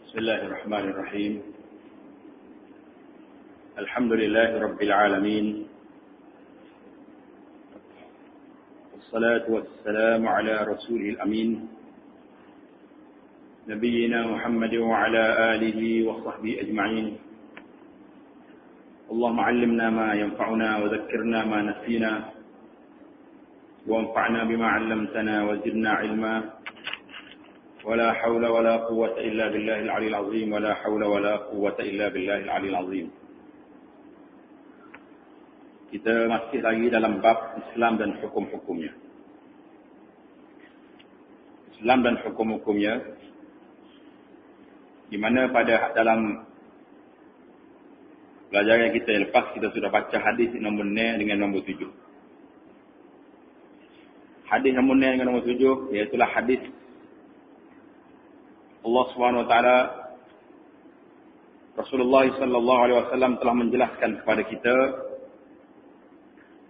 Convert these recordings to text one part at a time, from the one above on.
بسم الله الرحمن الرحيم. الحمد لله رب العالمين، والصلاة والسلام على رسوله الأمين نبينا محمد وعلى آله وصحبه أجمعين. اللهم علمنا ما ينفعنا وذكرنا ما نسينا وانفعنا بما علمتنا وزدنا علما، ولا حول ولا قوة إلا بالله العلي العظيم، ولا حول ولا قوة إلا بالله العلي العظيم. Kita masih lagi dalam bab Islam dan hukum-hukumnya. Islam dan hukum-hukumnya, di mana pada dalam pelajaran kita yang lepas kita sudah baca hadis nombor 6 dengan nombor 7. Hadis nombor 6 dengan nombor 7 iaitulah hadis Allah Subhanahu wa taala, Rasulullah sallallahu alaihi wasallam telah menjelaskan kepada kita,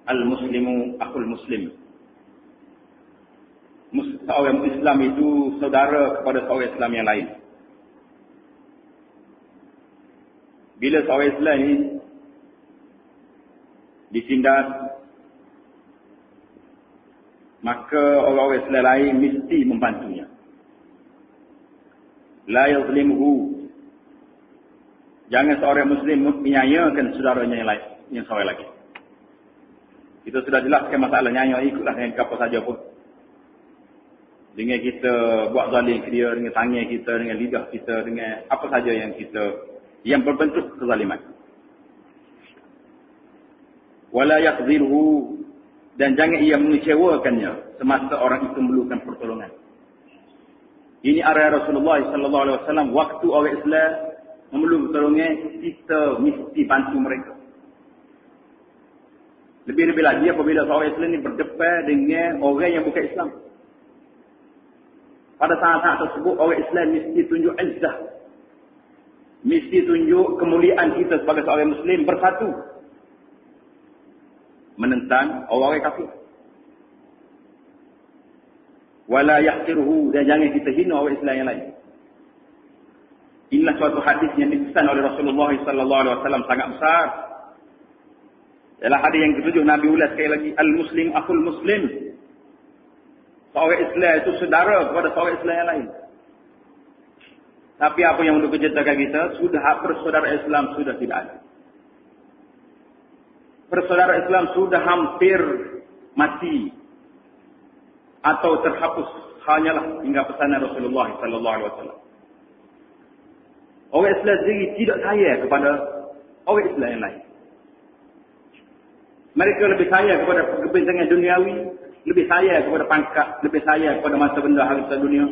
al-muslimu akhul muslim. Seorang Islam itu saudara kepada seorang Islam yang lain. Bila seorang Islam ini ditindas, maka orang-orang Islam lain mesti membantunya. La yazlimuhu. Jangan seorang Muslim menyanyiakan saudaranya yang lain, yang seorang lagi. Kita sudah jelaskan masalah nyanyi, ikutlah dengan apa saja pun. Dengan kita buat zalim ke dia, dengan tangan kita, dengan lidah kita, dengan apa saja yang berbentuk kezaliman. Wala yakhzilhu, dan jangan ia mengecewakannya semasa orang itu memerlukan pertolongan. Ini area Rasulullah sallallahu alaihi wasallam, waktu orang Islam memerlukan pertolongan, kita mesti bantu mereka. Lebih-lebih lagi apabila seorang Islam ini berdepan dengan orang yang bukan Islam. Pada saat-saat tersebut orang Islam mesti tunjuk izzah, mesti tunjuk kemuliaan kita sebagai seorang Muslim bersatu menentang orang kafir. Wala yahqiruhu, dan jangan kita hina orang Islam yang lain. Inilah suatu hadis yang dipesan oleh Rasulullah sallallahu alaihi wasallam sangat besar. Ialah hadis yang ketujuh, Nabi ulas sekali lagi, al-muslim akhul muslim. Seorang Islam itu saudara kepada seorang Islam yang lain. Tapi apa yang untuk kecerdakan kita, sudah bersaudara Islam sudah tidak ada. Bersaudara Islam sudah hampir mati atau terhapus, hanyalah hingga pesanan Rasulullah sallallahu alaihi wasallam. Orang Islam sendiri tidak sayang kepada orang Islam yang lain. Mereka lebih sayang kepada kepentingan duniawi, lebih sayang kepada pangkat, lebih sayang kepada masa benda harta dunia,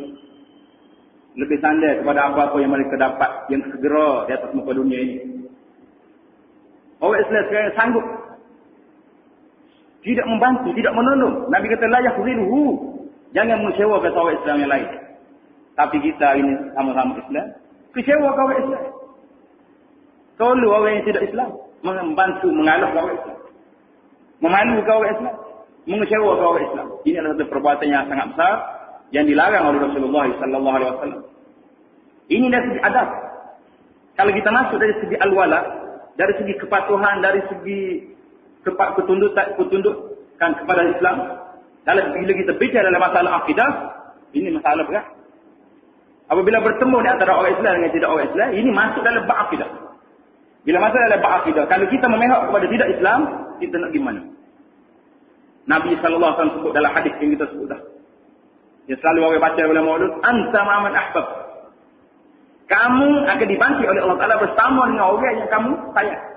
lebih sandar kepada apa-apa yang mereka dapat yang segera di atas muka dunia ini. Orang Islam sekarang sanggup tidak membantu, tidak menolong. Nabi kata la yakhzilhu, jangan mengecewakan orang Islam yang lain. Tapi kita ini sama-sama Islam, kecewa orang Islam. Tolong orang yang tidak Islam, membantu mengalah orang Islam, memalukan orang Islam, mengecewakan orang Islam. Ini adalah satu perbuatan yang sangat besar yang dilarang oleh Rasulullah sallallahu alaihi wasallam. Ini dari segi adab. Kalau kita masuk dari segi al-wala, dari segi kepatuhan, dari segi ketundukan kepada Islam, dalam bila kita bicara dalam masalah akidah, ini masalah berat. Apabila bertemu di antara orang Islam dengan tidak orang Islam, ini masuk dalam bab akidah. Bila masuk dalam bab akidah, kalau kita memihak kepada tidak Islam, kita nak gimana? Nabi sallallahu alaihi wasallam sebut dalam hadis yang kita sebut dah, yang selalu orang baca dalam maulud, anta ma'aman ahbab. Kamu akan dibantu oleh Allah Taala bersama dengan orang yang kamu sayang.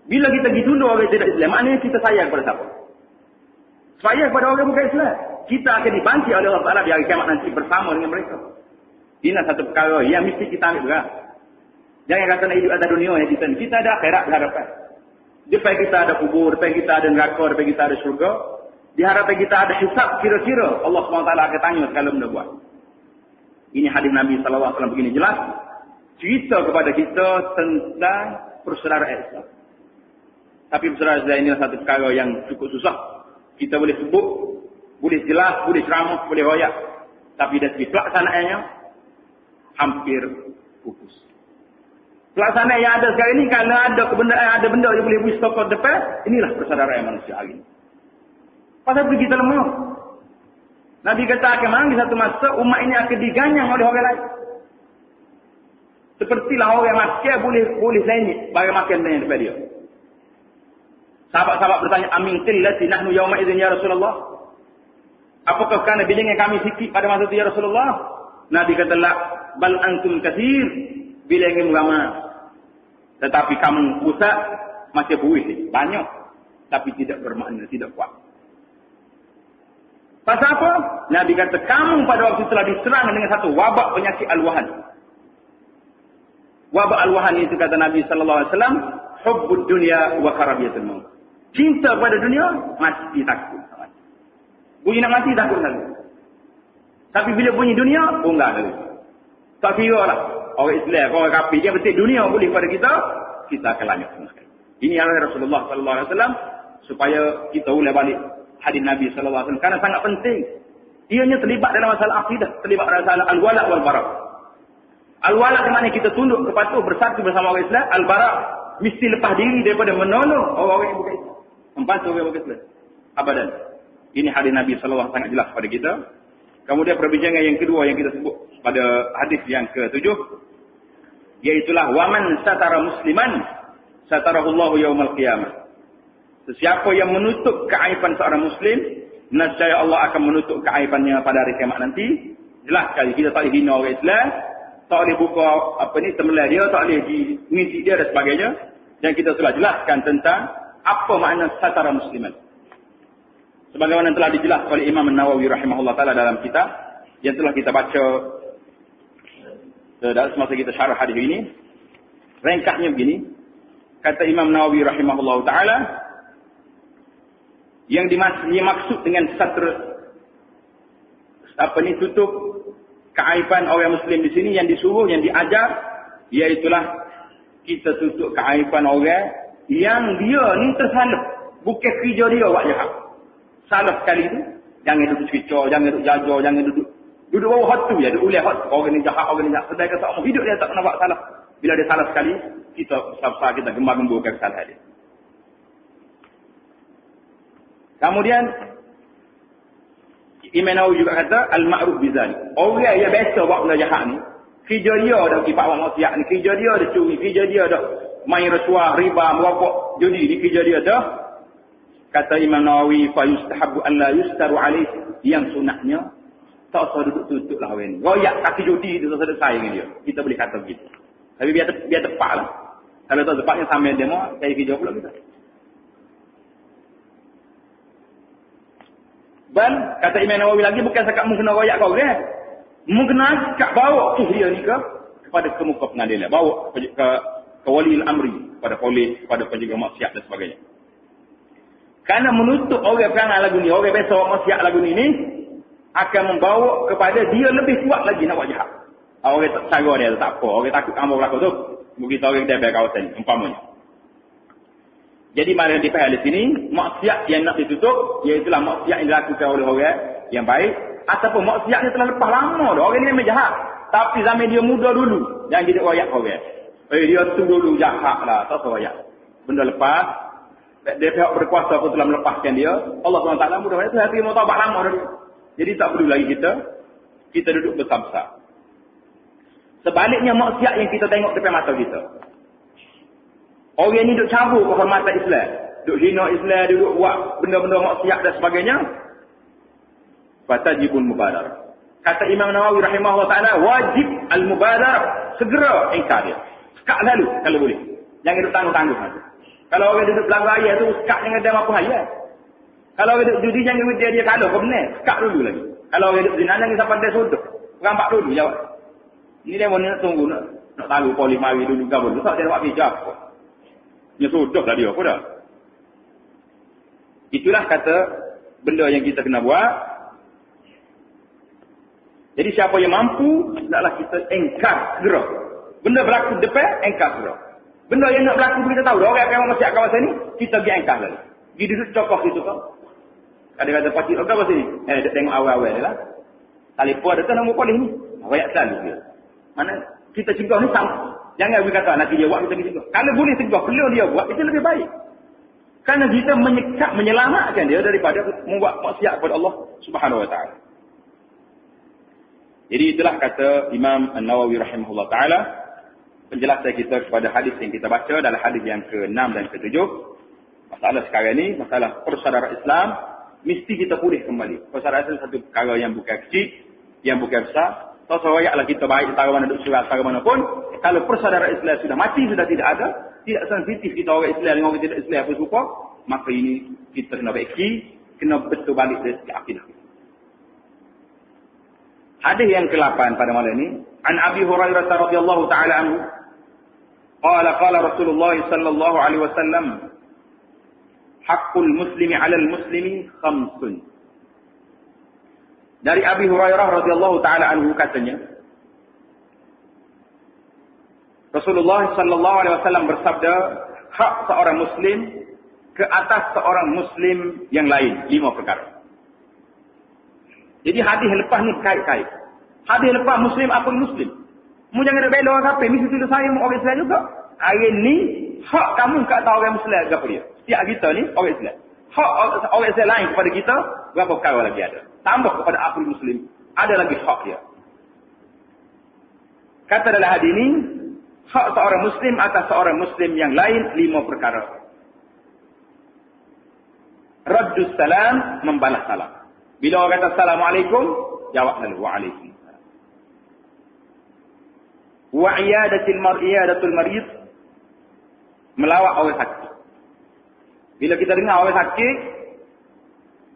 Bila kita pergi tunduk orang tidak Islam, maknanya kita sayang kepada siapa? Sayang kepada orang bukan Islam. Kita akan dibantu oleh Allah Taala di hari kiamat nanti bersama dengan mereka. Ini satu perkara yang mesti kita ambil berat. Jangan kata nak hidup atas dunia yang kita ada akhirat di hadapan. Depan kita ada kubur, depan kita ada neraka, depan kita ada syurga. Di hadapan kita ada hisab, kira-kira Allah SWT akan tanya segala benda buat. Ini hadis Nabi SAW begini jelas. Cerita kepada kita tentang persaudaraan Islam. Tapi persaudaraan Islam ini adalah satu perkara yang cukup susah. Kita boleh sebut, boleh jelas, boleh ceramah, boleh royak. Tapi dari segi pelaksanaannya, hampir pupus. Pelaksanaan yang ada sekarang ini, kalau ada benda yang boleh beri stokor depan, inilah persaudaraan manusia hari ini. Pasal itu kita lemah. Nabi kata akan mari satu masa umat ini akan diganyang oleh orang lain. Sepertilah orang makan boleh lenyit bagi makan lain daripada dia. Sahabat-sahabat bertanya, amin qillati nahnu yawma idzin ya Rasulullah. Apakah kerana bilangan kami sikit pada masa itu ya Rasulullah? Nabi kata la bal antum katsir, bilangan ramai. Tetapi kamu pusat macam buih banyak tapi tidak bermakna, tidak kuat. Pasal apa? Nabi kata kamu pada waktu telah diserang dengan satu wabak penyakit al-wahan. Wabak al-wahan itu kata Nabi sallallahu alaihi wasallam, hubbud dunya wa karabiyatul maut. Cinta pada dunia, mati takut. Bunyi nak mati takut lagi. Tapi bila bunyi dunia, oh enggak lagi. Tak kira lah. Orang Islam, orang kafir, dia betul dunia boleh pada kita akan lanjut semua sekali. Ini arahan Rasulullah sallallahu alaihi wasallam supaya kita ulang balik hadis Nabi sallallahu alaihi wasallam karena sangat penting. Ianya terlibat dalam masalah akidah, terlibat dalam masalah al-wala wal bara. Al-wala di mana kita tunduk kepatuh bersatu bersama orang Islam, al-bara mesti lepas diri daripada menolong orang-orang yang bukan Islam. Membantu orang bukan Islam. Abadan. Ini hadis Nabi sallallahu alaihi wasallam sangat jelas pada kita. Kemudian perbincangan yang kedua yang kita sebut pada hadis yang ke-7, iaitulah waman satara musliman satarahullahu yaumal qiyamah. Sesiapa yang menutup keaiban seorang muslim, nescaya Allah akan menutup keaibannya pada hari kiamat nanti. Jelas sekali kita tak boleh hina orang Islam, tak boleh buka temelah dia, tak boleh mengisi dia dan sebagainya. Dan kita telah jelaskan tentang apa makna satara musliman. Sebagaimana telah dijelaskan oleh Imam Nawawi rahimahullah taala dalam kitab yang telah kita baca dalam semasa kita syarah hadis ini. Ringkasnya begini, kata Imam Nawawi rahimahullah taala, yang dimaksud dengan satr tutup keaiban orang muslim di sini, yang disuruh, yang diajar, iaitulah kita tutup keaiban orang yang dia ni tersalep, bukan kerja dia buat jahat. Salah sekali itu, jangan duduk cerita, jangan duduk jajar, jangan duduk bawah hot tu ya, duduk uliah hot, orang ni jahat, orang ni jahat. Sedangkan seumur hidup dia tak pernah buat salah. Bila dia salah sekali, kita besar-besar kita gembar-gemburkan kesalahan dia. Kemudian Imam Nawawi juga kata al-ma'ruf bizalik. Orang yang biasa buat benda jahat ni, kerja dia dah kipak buat maksiat ni, kerja dia dah curi, kerja dia dah main rasuah, riba, merokok, judi ni, kerja dia dah. Kata Imam Nawawi, fa yustahabbu an la yustaru alaih, yang sunatnya tak usah duduk tutup lah orang ni. Royak kaki judi itu selesai dengan dia. Kita boleh kata begitu. Tapi biar tepat lah. Kalau tak tepatnya sambil demo, saya kerja pula kita. Dan kata Imam Nawawi lagi, bukan sekat mungkin royak kau orang. Mungkin sekat bawa dia ni kepada kemuka pengadilan. Bawa ke wali al-amri, kepada polis, kepada penjaga maksiat dan sebagainya. Kerana menutup orang perangai lagu ni, orang biasa orang maksiat lagu ni akan membawa kepada dia lebih kuat lagi nak buat jahat. Orang tak cara dia tak apa, orang takut ambil berlaku tu. Begitu orang dia bayar kawasan ni, umpamanya. Jadi mari kita faham di sini, maksiat yang nak ditutup, iaitulah maksiat yang dilakukan oleh orang yang baik, ataupun maksiat yang telah lepas lama dah. Orang ni memang jahat, tapi zaman dia muda dulu, jangan jadi royak orang. Dia tu dulu jahat lah, tak royak. Benda lepas, dia pihak berkuasa pun telah melepaskan dia. Allah SWT mudah itu hati mau taubat lama dah. Jadi tak perlu lagi kita duduk besar-besar. Sebaliknya maksiat yang kita tengok depan mata kita. Orang ni duduk cabut kehormatan Islam, duduk hina Islam, duduk buat benda-benda maksiat dan sebagainya. Fatajibun mubadarah. Kata Imam Nawawi rahimahullah taala, wajib al-mubadarah, segera engkar dia. Sekat lalu kalau boleh. Jangan duduk tangguh-tangguh. Kalau orang duduk belakang ayah tu, sekat dengan dia apa ayah. Kalau orang duduk judi, jangan dia kalah, kau benar. Sekat dulu lagi. Kalau orang duduk zina, jangan sampai dia sudut. Rampak dulu, jawab. Ini dia mau nak tunggu, nak tahu polis mari dulu ke apa. Tak dia buat bijak. Dia sudut lah dia, apa dah. Itulah kata benda yang kita kena buat. Jadi siapa yang mampu, hendaklah kita engkar segera. Benda berlaku depan, engkar segera. Benda yang nak berlaku kita tahu. Orang akan masuk kawasan ni, kita pergi engkar lagi. Pergi duduk cokoh situ kan. Kadang-kadang pakcik, apa sini? Dia tengok awal-awal dia lah. Telefon ada tu nombor polis ni. Rakyat selalu dia. Mana kita cegah ni sama. Jangan berkata nanti dia buat kita cegah. Kalau boleh cegah, perlu dia buat, itu lebih baik. Karena kita menyelamatkan dia daripada membuat maksiat kepada Allah Subhanahu wa taala. Jadi itulah kata Imam An-Nawawi rahimahullah taala penjelasan kita kepada hadis yang kita baca dalam hadis yang ke-6 dan ke-7. Masalah sekarang ni, masalah persaudaraan Islam mesti kita pulih kembali. Persaudaraan Islam satu perkara yang bukan kecil, yang bukan besar. Tak seroyaklah kita baik antara mana duduk surat antara mana pun. Kalau persaudaraan Islam sudah mati, sudah tidak ada, tidak sensitif kita orang Islam dengan orang tidak Islam apa serupa, maka ini kita kena baiki, kena betul balik dari segi akidah. Hadis yang ke-8 pada malam ini, an Abi Hurairah radhiyallahu taala anhu, qala Rasulullah sallallahu alaihi wasallam, haqqul muslimi 'alal muslimi khamsun. Dari Abi Hurairah radhiyallahu taala anhu katanya, Rasulullah sallallahu alaihi wasallam bersabda, hak seorang muslim ke atas seorang muslim yang lain 5 perkara. Jadi hadis lepas ni kait-kait. Hadis lepas muslim apa muslim. Mu jangan nak bela orang kafir, mesti tulis saya orang Islam juga. Hari ni hak kamu kat tahu orang Islam apa dia. Setiap kita ni orang Islam. Hak orang Islam lain kepada kita berapa perkara lagi ada. Tambah kepada akul muslim, ada lagi hak dia. Kata dalam hadis ini, hak seorang muslim atas seorang muslim yang lain 5 perkara. Raddus salam, membalas salam. Bila orang kata assalamualaikum, jawab lalu waalaikumsalam. Wa iyadatul marid, melawat orang sakit. Bila kita dengar orang sakit,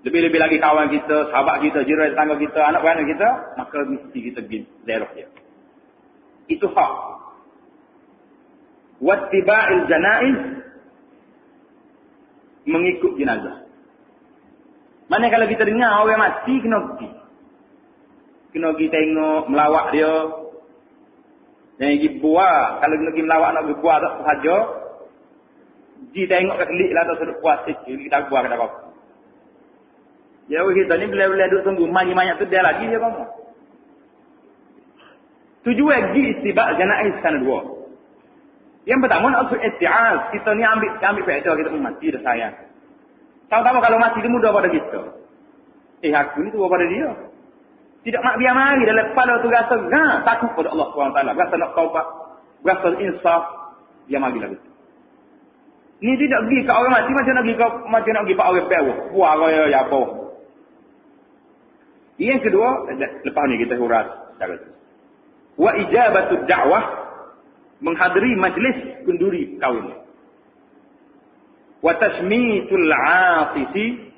lebih-lebih lagi kawan kita, sahabat kita, jiran tetangga kita, anak beranak kita, maka mesti kita pergi ziarah dia. Itu hak. Wattiba'il janaiz, mengikut jenazah. Mana kalau kita dengar orang mati, kena pergi. Kena pergi tengok, melawat dia. Jangan pergi buah. Kalau kena pergi melawat, nak pergi buah tak sahaja. Pergi tengok ke kelik lah, tak sedut puas. Kita buah kena apa. Ya, kita ni bila-bila duduk tunggu, banyak tu dia lagi dia kamu. Tujuan pergi istibak janaiz sana 2. Yang pertama nak usul isti'az. Kita ni ambil faedah kita mati dah sayang. Tahu-tahu kalau mati dia mudah pada kita. Aku ni tua pada dia. Tidak mak biar mari dalam kepala tu rasa takut pada Allah SWT. Rasa nak taubat. Rasa insaf. Dia mari lagi. Ni tidak pergi ke orang mati macam nak pergi ke orang bawah. Buah raya ya bawah. Yang kedua, lepas ni kita huras secara tu. Wa ijabatud da'wah, menghadiri majlis kenduri kahwin. Wa tashmitul 'atisi,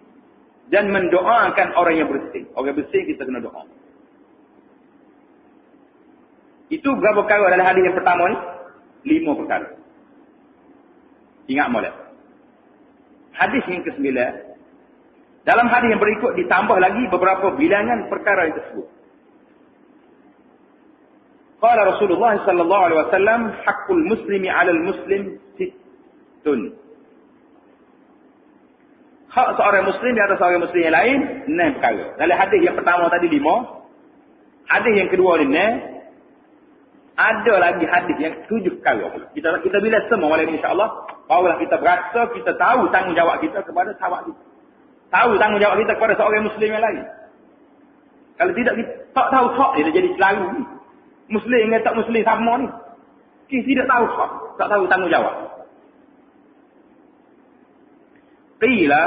dan mendoakan orang yang bersih. Orang bersih kita kena doa. Itu berapa perkara dalam hadis yang pertama ni? 5 perkara. Ingat molek. Hadis yang ke-9. Dalam hadis yang berikut ditambah lagi beberapa bilangan perkara yang tersebut. Qala Rasulullah sallallahu alaihi wasallam, haqqul muslimi 'alal muslim sittun. Hak seorang muslim di atas seorang muslim yang lain 6 perkara. Dalam hadis yang pertama tadi 5, hadis yang kedua ni 6, ada lagi hadis yang 7 perkara. Kita bila semua malam ini insya-Allah, barulah kita berasa kita tahu tanggungjawab kita kepada sahabat kita. Tahu tanggungjawab kita kepada seorang muslim yang lain. Kalau tidak kita tak tahu hak dia jadi selalu ni. Muslim dengan tak muslim sama ni. Kita tidak tahu hak, tak tahu tanggungjawab. Qila,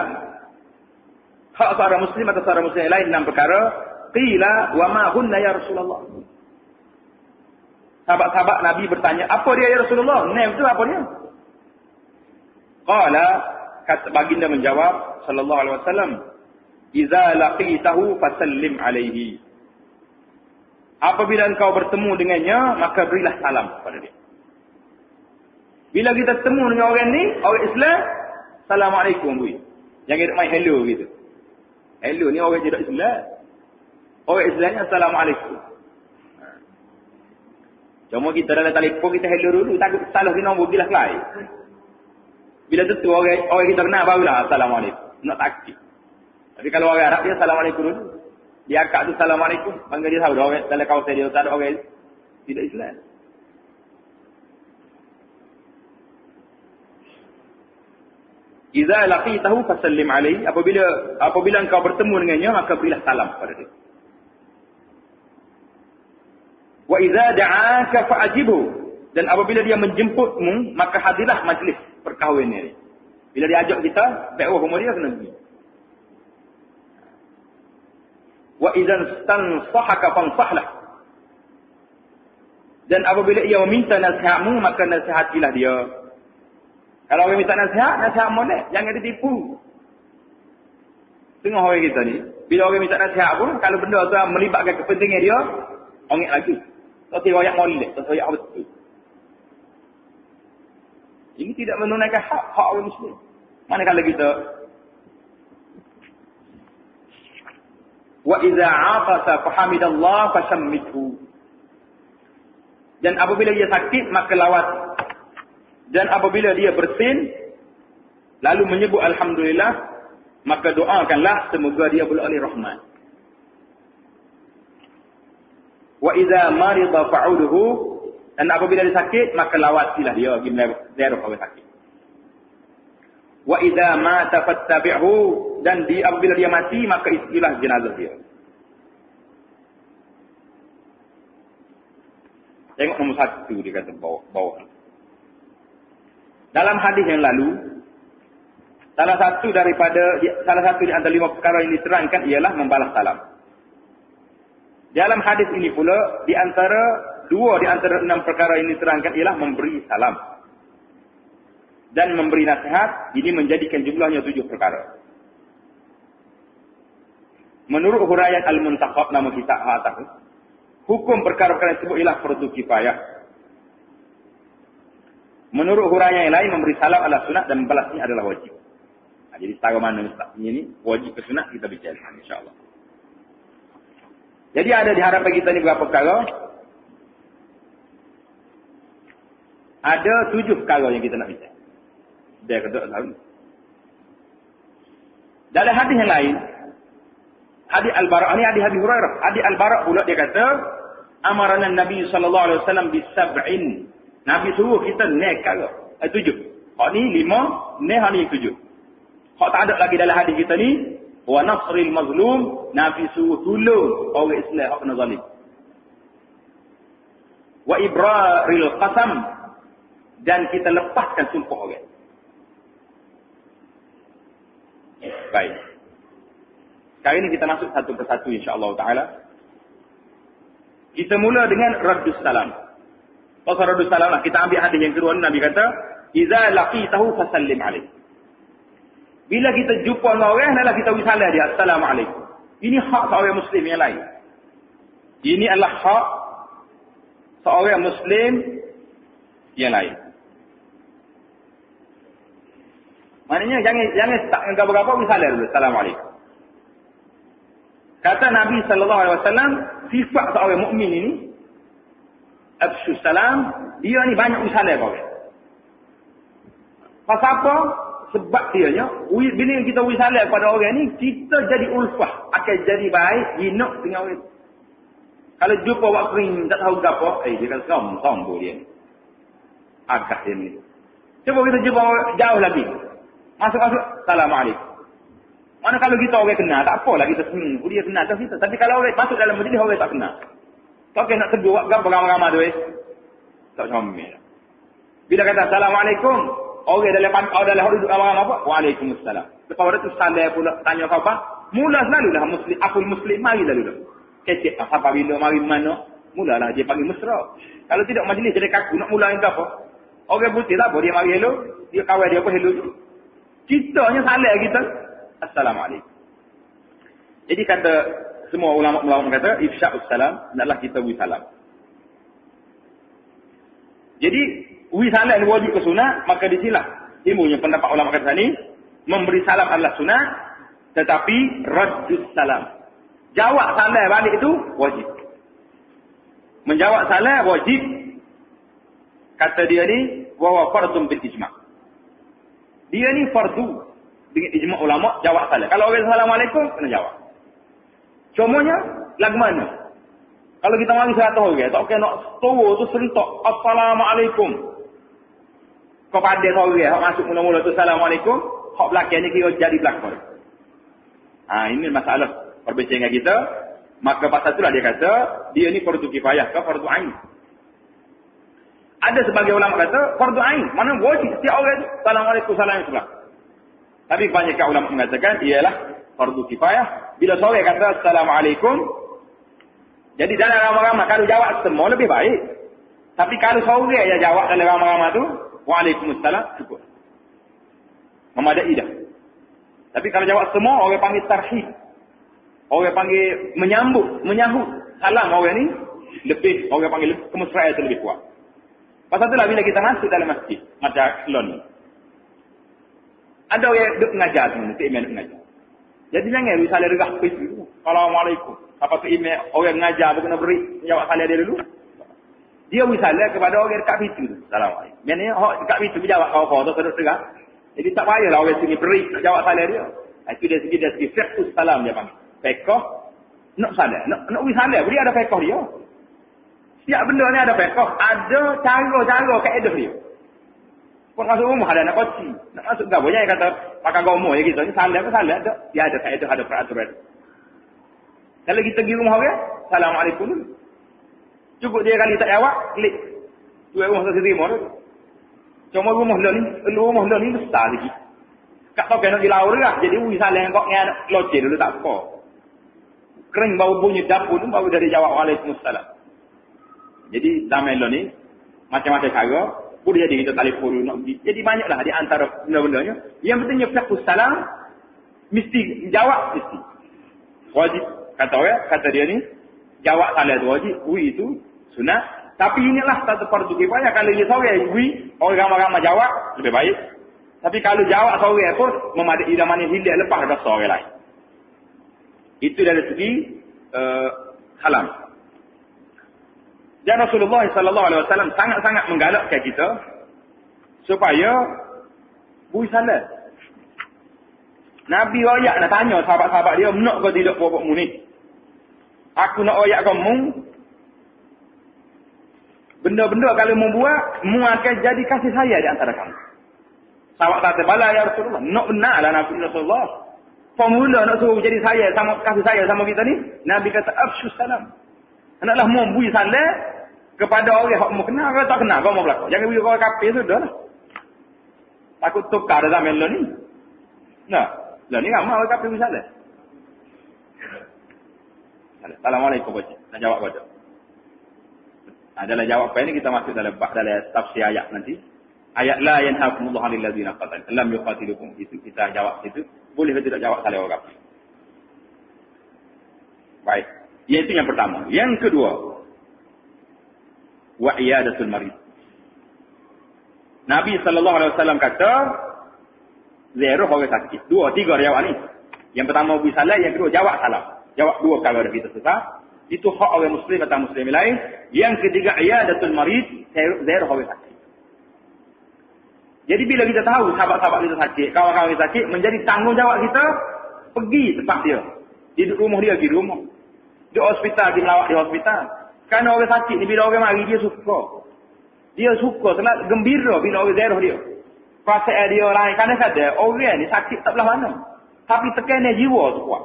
hak seorang muslim atau seorang muslim yang lain 6 perkara. Qila wa ma hunna ya Rasulullah. Sahabat-sahabat Nabi bertanya, apa dia ya Rasulullah? 6 itu apa dia? Qala, kata baginda menjawab sallallahu alaihi wasallam, "Idza laqitahu fasallim alaihi." Apabila engkau bertemu dengannya, maka berilah salam kepada dia. Bila kita bertemu dengan orang ni, orang Islam, assalamualaikum bui. Jangan main hello gitu. Hello ni orang tidak Islam. Orang Islam ni assalamualaikum. Cuma kita dalam telefon kita hello dulu, takut salah di nombor bila lain. Bila tentu orang kita kenal barulah assalamualaikum. Nak taktik. Tapi kalau orang Arab dia assalamualaikum dulu. Dia akak tu assalamualaikum, panggil dia tahu dah orang dalam kawasan dia tak ada orang. Tidak Islam. Idza laqitahu fasallim alaihi, apabila engkau bertemu dengannya maka berilah salam kepada dia. Wa idza da'aka fa'ajibhu, dan apabila dia menjemputmu maka hadirlah majlis perkahwinan ini. Bila dia ajak kita, baik rumah dia kena pergi. Wa idzan stansahaka fansahlah, dan apabila ia meminta nasihatmu maka nasihatilah dia. Kalau orang minta nasihat molek, jangan ditipu. Tengok orang kita ni, bila orang minta nasihat pun, kalau benda tu melibatkan kepentingan dia, ongek lagi. Tak royak molek, tak royak betul. Ini tidak menunaikan hak orang Muslim. Manakala kita wa idza 'atasa fahamidallah fashammithu, dan apabila dia sakit maka lawat, dan apabila dia bersin lalu menyebut alhamdulillah maka doakanlah semoga dia beroleh rahmat. Wa idza marida fa'udhu, dan apabila dia sakit maka lawatilah dia pergi ziarah orang sakit. Wa idza mata fattabi'hu, dan apabila dia mati maka istilah jenazah dia. Tengok nombor 1 dia kata bawah. Dalam hadis yang lalu, salah satu di antara 5 perkara yang diterangkan ialah membalas salam. Dalam hadis ini pula, di antara 2 di antara 6 perkara yang diterangkan ialah memberi salam dan memberi nasihat. Ini menjadikan jumlahnya 7 perkara. Menurut huraian Al-Muntakhab nama kitab atas, hukum perkara-perkara tersebut ialah fardu kifayah. Menurut huraian yang lain, memberi salam adalah sunat dan membalasnya adalah wajib. Jadi setara mana ini wajib ke sunat kita bicara insya-Allah. Jadi ada di hadapan kita ni berapa perkara? Ada 7 perkara yang kita nak bicara. Dia kata tahu. Dalam hadis yang lain, hadis Al-Bara', ini hadis Abi Hurairah. Hadis Al-Bara' pula dia kata, amarana Nabi sallallahu alaihi wasallam bi-sab'in. Nabi suruh kita naik perkara. 7. Hak ni 5, naik hak ni 7. Hak tak ada lagi dalam hadis kita ni, wa nasril mazlum, Nabi suruh tolong orang Islam hak kena zalim. Wa ibraril qasam, dan kita lepaskan sumpah orang. Baik. Sekarang ini kita masuk satu persatu insya-Allah taala. Kita mula dengan raddus salam. Pasal raddus salam lah, kita ambil hadis yang kedua, Nabi kata, "Idza laqitahu fasallim alaihi." Bila kita jumpa dengan orang, hendaklah kita beri salam dia, "Assalamualaikum." Ini hak seorang muslim yang lain. Ini adalah hak seorang muslim yang lain. Maknanya jangan start dengan apa-apa beri salam dulu, "Assalamualaikum." Kata Nabi sallallahu alaihi wasallam, sifat seorang mukmin ini afshu salam, dia ni banyak beri salam kau. Pasal apa? Sebab dianya, bila kita beri salam pada orang ni, kita jadi ulfah, akan jadi baik, hinak dengan orang. Kalau jumpa awak kering, tak tahu apa, dia kan sombong dia ni. Agak dia ni. Cuba kita jumpa jauh lagi. Masuk-masuk, Assalamualaikum. Mana kalau kita orang kenal, tak apalah kita senang. Dia kenal tak kita. Tapi kalau orang masuk dalam majlis, orang tak kenal. Kau kena tegur, gambar ramai-ramai tu. Tak comel. Bila kata Assalamualaikum, orang dalam duduk ramai-ramai apa? Waalaikumsalam. Lepas orang tu salam pula, tanya kau apa? Mula selalulah muslim, akul muslim, mari lalu dah. Kecek, apa bila, mari mana? Mulalah dia panggil mesra. Kalau tidak majlis, jadi kaku, nak mula yang apa? Orang putih tak apa, dia mari hello, dia kawan dia apa hello. Kita hanya salam kita. Assalamualaikum. Jadi kata semua ulama-ulama kata ifsya'us salam, hendaklah kita beri salam. Jadi beri salam wajib ke sunat, maka disilah ilmunya pendapat ulama kata ni, memberi salam adalah sunat, tetapi raddus salam, jawab salam balik itu wajib. Menjawab salam wajib. Kata dia ni wa huwa fardun bil ijma'. Dia ni fardu dengan ijma' ulama jawab salam. Kalau orang Assalamualaikum kena jawab. Cumanya lagu mana? Kalau kita mari 100 orang, tak kena tahu tu serentak. Assalamualaikum. Kau pada orang, hak masuk mula-mula tu Assalamualaikum. Hak belakang ni kira jadi belakang. Ini masalah perbincangan kita. Maka pasal itulah dia kata, dia ni fardu kifayah ke fardu ain. Ada sebagai ulama kata, fardu ain. Mana wajib setiap orang tu. Assalamualaikum, Assalamualaikum. Tapi banyak ulama mengatakan, ialah fardu kifayah. Bila seorang kata, Assalamualaikum. Jadi dalam ramai-ramai, kalau jawab semua lebih baik. Tapi kalau seorang yang jawab dalam ramai-ramai tu, Waalaikumsalam, cukup. Memadai dah. Tapi kalau jawab semua, orang panggil tarhib. Orang panggil menyambut salam orang ni lebih, orang panggil kemesraan itu lebih kuat. Pasal itulah bila kita masuk dalam masjid, macam selon ni. Ada orang yang duduk mengajar sebenarnya, tu imam duduk mengajar. Jadi jangan misalnya regah pis dulu. Assalamualaikum. Apa tu imam, orang mengajar pun kena beri, jawab salam dia dulu. Dia misalnya kepada orang dekat pintu tu. Assalamualaikum. Maknanya orang dekat pintu berjawab kau-kau tu duduk tegak. Jadi tak payahlah orang sini beri, jawab salam dia. Itu dari segi fiqhus salam dia panggil. Fiqh nak salah, nak wisalah, dia ada fiqh dia. Setiap benda ni ada fiqh, ada cara kaedah dia. Pun masuk rumah ada nak koci, nak masuk gapo jangan kata pakai gomo ya gitu. Ni salah ke salah ada. Dia ada kaedah, ada peraturan. Kalau kita pergi rumah orang, Assalamualaikum dulu. Cukup dia kali tak jawab, klik. Tu rumah tu terima tu. Cuma rumah lah ni besar lagi. Kak tahu kena dilaur lah. Jadi wisalah yang kau nak loceh dulu tak apa. Kering bau bunyi dapur tu baru dari jawab Waalaikumsalam. Jadi damai lo ni macam-macam cara boleh jadi kita telefon dulu nak pergi. Jadi banyaklah di antara benda-bendanya. Yang pentingnya fiqhus salam mesti jawab mesti. Wajib kata dia ni jawab salam tu wajib. Itu sunat. Tapi inilah satu fardu kifayah. Kalau dia seorang orang ramai-ramai jawab lebih baik. Tapi kalau jawab seorang pun memadai mana hilang lepas ada seorang lain. Itu dari segi salam. Dan Rasulullah sallallahu alaihi wasallam sangat-sangat menggalakkan kita supaya bui salam. Nabi royak nak tanya sahabat-sahabat dia, "Nak ke tidak buat-buatmu ni?" Aku nak royak kamu. Benda-benda kalau membuat, mu akan jadi kasih sayang di antara kamu. Sahabat kata, "Bala ya Rasulullah, nak benarlah Nabi Rasulullah." Formula nak suruh jadi saya sama kasih saya sama kita ni, Nabi kata afsyus salam. Hendaklah membui salam kepada orang yang mau kenal atau tak kenal kau mau berlaku. Jangan bui orang kafir sudahlah. Takut tukar zaman lo ni. Nah, lo ni ramai orang kafir bui salam. Assalamualaikum baca. Nak jawab baca. Adalah jawab apa ini kita masuk dalam tafsir ayat nanti. Ayat la yanhaqumullahu 'anil ladzina qatalu lam yuqatilukum. Itu kita jawab itu. Boleh ke tidak jawab salah orang. Baik. Itu yang pertama. Yang kedua. Wa iyadatul marid. Nabi SAW kata. Zero orang sakit. 2, 3 jawab ni. Yang pertama beri salam. Yang kedua jawab salam. Jawab 2 kalau ada kita susah. Itu hak orang muslim atau muslim lain. Yang ketiga iyadatul marid. Zero orang sakit. Jadi bila kita tahu sahabat-sahabat kita sakit, kawan-kawan kita sakit, menjadi tanggungjawab kita pergi tempat dia. Di rumah dia, pergi rumah. Di hospital, di melawat di hospital. Kerana orang sakit ni, bila orang mari, dia suka. Dia suka, sangat gembira bila orang ziarah dia. Perasaan dia lain. Kadang-kadang orang ni sakit tak belah mana. Tapi tekanan jiwa tu kuat.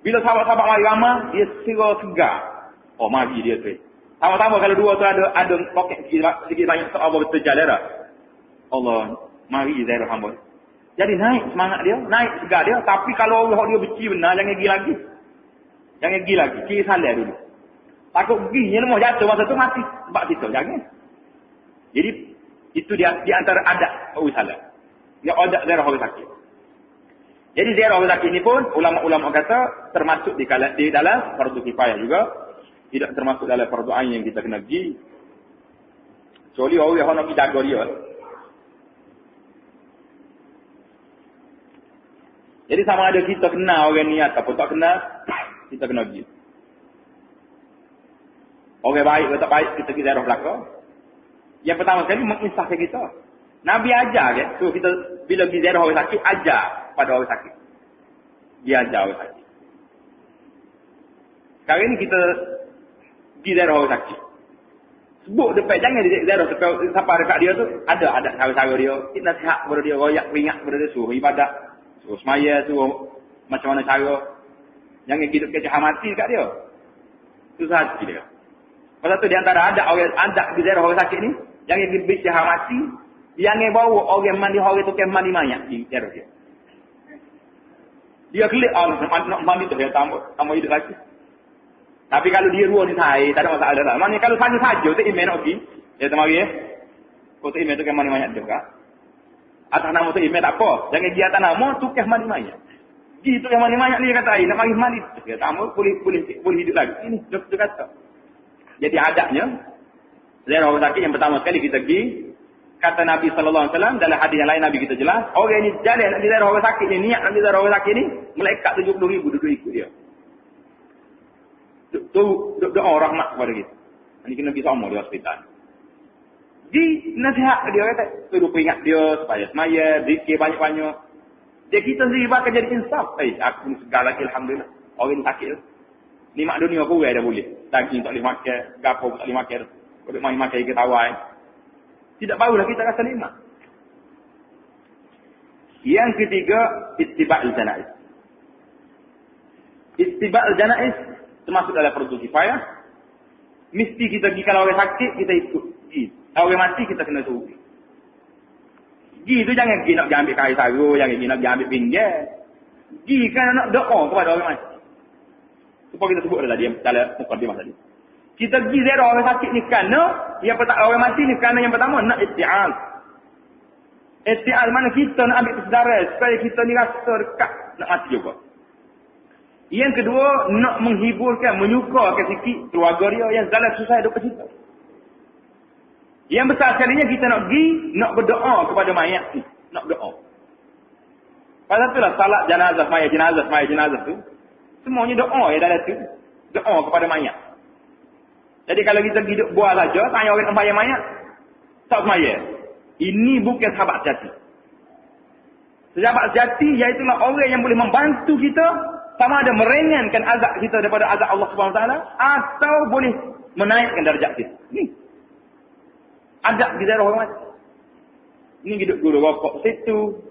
Bila sahabat-sahabat mari ramah, dia segar. Oh, mari dia tu. Sama-sama kalau dua tu ada poket sikit banyak tak apa betul jalan dah. Allah, mari zairah hamba. Jadi naik semangat dia, naik segar dia. Tapi kalau orang dia benci benar, jangan pergi lagi. Jangan pergi lagi. Kira salah dulu. Takut pergi, yang lemah jatuh masa tu mati. Sebab kita, jangan. Jadi, itu dia di antara adat orang salah. Dia adat zairah orang sakit. Jadi zairah orang sakit ni pun, ulama-ulama kata, termasuk di dalam fardu kifayah juga. Tidak termasuk dalam fardu ain yang kita kena pergi. Kecuali orang yang nak pergi jaga dia. Jadi sama ada kita kenal orang ni ataupun tak kenal, kita kena pergi. Orang baik atau tak baik, kita pergi ziarah belakang. Yang pertama sekali, menginsafkan kita. Nabi ajar kan, so kita bila pergi ziarah orang sakit, ajar pada orang sakit. Dia ajar orang sakit. Sekarang ni kita Pergi ziarah orang sakit. Sebut depan, jangan dia ziarah siapa dekat dia tu. Ada cara-cara dia. Kita nasihat kepada dia, royak peringat kepada dia, suruh ibadat, suruh semaya, suruh macam mana cara. Jangan hidup kecah mati dekat dia. Susah hati dia. Pasal tu di antara adat di ziarah orang sakit ni, jangan pergi kecah mati, jangan bawa orang mandi hari tu ke mandi mayat di ziarah dia. Dia kelik nak mandi tu dia tambah hidup lagi. Tapi kalau dia dua ni saya, tak ada masalah dah. Maknanya kalau saja tu email nak pergi, dia temari kau tu email tu ke mandi mayat juga. Atas nama tu email tak apa. Jangan pergi atas nama tu ke mandi mayat. Pergi tu ke mandi mayat ni kata nak mari mandi. Dia tambah boleh hidup lagi. Ini doktor kata. Jadi adabnya ziarah orang sakit yang pertama sekali kita pergi, kata Nabi sallallahu alaihi wasallam dalam hadis yang lain Nabi kita jelas, orang ni jalan nak ziarah orang sakit ni, niat nak ziarah orang sakit ni, malaikat 70,000 duduk ikut dia. Doa rahmat kepada kita. Ini kena pergi sama di hospital. Di nasihat dia kata, suruh peringat dia supaya semaya, zikir banyak-banyak. Dia kita sendiri bakal jadi insaf. Aku ni segar lagi alhamdulillah. Orang ni sakit tu. Nikmat dunia kurang dah boleh. Daging tak boleh makan, gapo tak boleh makan. Kalau main makan ikan tawai. Tidak barulah kita rasa nikmat. Yang ketiga, ittiba'ul janaiz. Ittiba'ul janaiz termasuk dalam fardu kifayah. Mesti kita pergi kalau orang sakit, kita ikut. Kalau orang mati, kita kena suruh. Pergi tu jangan pergi nak ambil kayu sarung, jangan pergi nak ambil pinggir. Pergi kan nak doa kepada orang mati. Supaya kita sebut dalam mukadimah tadi. Kita pergi ziarah orang sakit ni kerana, orang mati ni kerana yang pertama, nak isti'al. Isti'al mana kita nak ambil kesedaran, supaya kita ni rasa dekat nak mati juga. Yang kedua, nak menghiburkan, menyukarkan sikit keluarga dia yang dalam susah hidup kita. Yang besar sekalinya kita nak pergi, nak berdoa kepada mayat ni. Nak berdoa. Pasal itulah salat jenazah, maya jenazah tu. Semuanya doa yang dalam tu. Doa kepada mayat. Jadi kalau kita pergi buah saja, tanya orang nak bayar mayat, tak semaya. Ini bukan sahabat sejati. Sahabat sejati iaitulah orang yang boleh membantu kita, sama ada meringankan azab kita daripada azab Allah Subhanahu Wa Taala, atau boleh menaikkan darjat kita. Ni adab di ziarah orang mati. Ni hidup dulu rokok situ,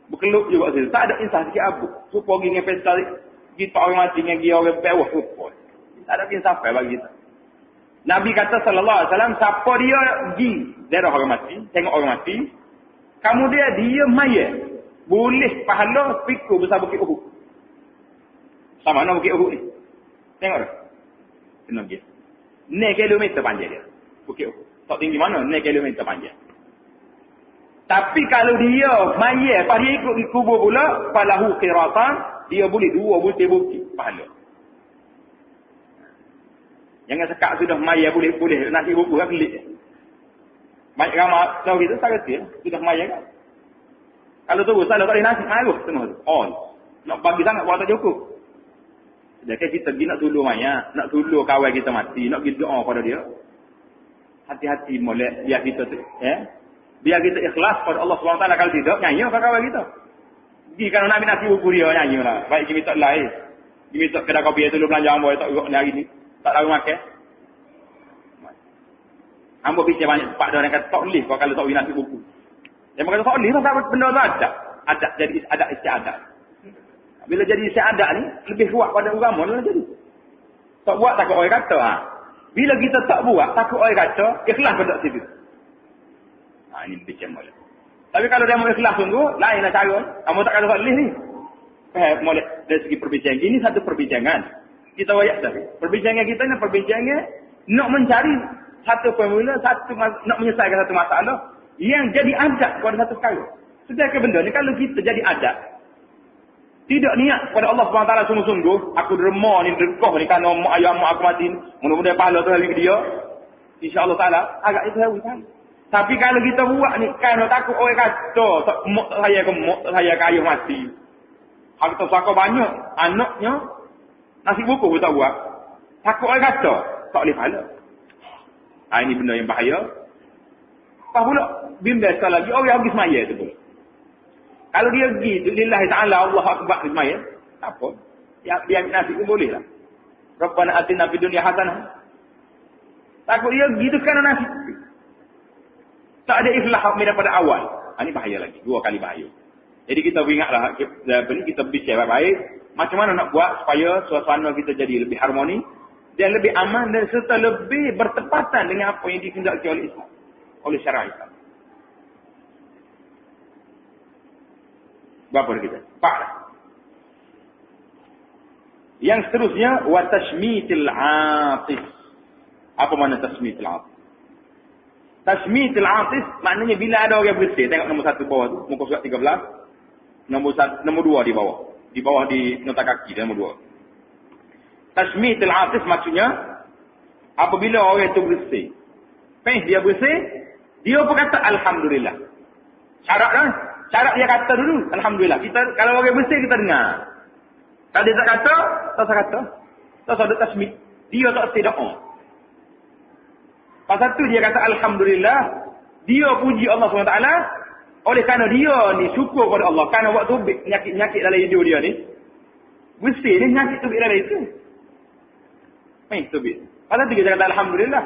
berkeluk juga situ. Tak ada insaf sikit abu. Supaya pergi dengan pesta, kita orang mati dengan dia orang bawah supaya. Tak ada insaf bagi kita. Nabi kata sallallahu alaihi wasallam, siapa dia pergi ziarah orang mati, tengok orang mati, kemudian dia mayat, boleh pahala pikul besar bukit Uhud. Sama mana bukit Uhud ni? Tengok dah. Kena pergi. 9 kilometer panjang dia. Bukit Uhud. Tak tinggi mana? 9 kilometer panjang. Tapi kalau dia mayat, pas dia ikut kubur pula, falahu qiratan, dia boleh 2 butir-butir pahala. Jangan sekak sudah mayat boleh nasi bubur kan pelik. Banyak ramai tahu kita tak kerti sudah mayat kan. Kalau tu salah tak ada nasi malu semua tu. Nak bagi sangat buat tak cukup. Jadi kita pergi nak tolong mayat, nak tolong kawan kita mati, nak pergi doa pada dia. Hati-hati molek biar kita biar kita ikhlas pada Allah SWT. Kalau tidak, nyanyi pada kawan kita. Pergi kalau nak ambil nasi bubur dia, nyanyi lah. Baik kita lain. Kita kedai kopi itu dulu belanja ambo tak urut ni hari ni. Tak tahu makan. Ambo fikir banyak pak dia orang kata tak boleh kalau tak nasi buku. Dia kata tak boleh tak benda tu ada. Ada jadi ada istiadat. Bila jadi istiadat ni lebih kuat pada agama lah jadi. Tak buat takut orang kata Bila kita tak buat takut orang kata, ikhlas pada situ. Ini macam mana. Tapi kalau dia mau ikhlas sungguh, lainlah cara. Kamu tak kata tak boleh ni. Mulai dari segi perbincangan ini satu perbincangan. Kita wayak tadi. Perbincangan kita ni perbincangan nak mencari satu formula, nak menyelesaikan satu masalah yang jadi adat pada satu perkara. Sedangkan benda ni kalau kita jadi adat, tidak niat kepada Allah SWT sungguh-sungguh, aku derma ni, dergoh ni kerana mak ayah mak aku mati, mudah-mudahan pahala tu hari dia, insya-Allah Taala agak itu hari kan. Tapi kalau kita buat ni kerana takut orang kata, mak saya ke mak saya ke ayah mati. Harta saka banyak, anaknya nasi buku pun tak buat. Takut orang kata, tak boleh pahala. Ini benda yang bahaya. Lepas pula, bimbang lagi, orang pergi semaya tu pula. Kalau dia pergi tu, lillahi ta'ala, Allah akbar di semaya, tak apa. Dia ambil nasi pun boleh lah. Rabbana atina fid dunya hasanah, Takut dia gitu kan nafik. Tak ada ikhlas daripada awal. Ini bahaya lagi. 2 kali bahaya. Jadi kita ingatlah, kita bicara baik. Macam mana nak buat supaya suasana kita jadi lebih harmoni. Dan lebih aman dan serta lebih bertepatan dengan apa yang dikehendaki oleh Islam. Oleh syariat Islam. Berapa dah kita? 4 dah. Yang seterusnya, wa tashmitil atif. Apa makna tashmitil atif? Tashmitil atif maknanya bila ada orang bersih. Tengok nombor 1 bawah tu, muka surat 13. Nombor 2 di bawah. Di bawah di nota kaki, nombor 2. Tashmitil atif maksudnya, apabila orang itu bersih. Dia bersih, dia pun kata Alhamdulillah. Syarat dia kata dulu, Alhamdulillah. Kita, kalau orang bersih, kita dengar. Kalau dia tak kata, tak ada tasmid. Dia tak mesti doa. Pasal tu dia kata Alhamdulillah. Dia puji Allah SWT. Oleh kerana dia ni syukur kepada Allah. Kerana waktu penyakit dalam hidup dia ni. Bersih ni penyakit tubik dalam itu. Tubik. Pasal tu kita kata Alhamdulillah.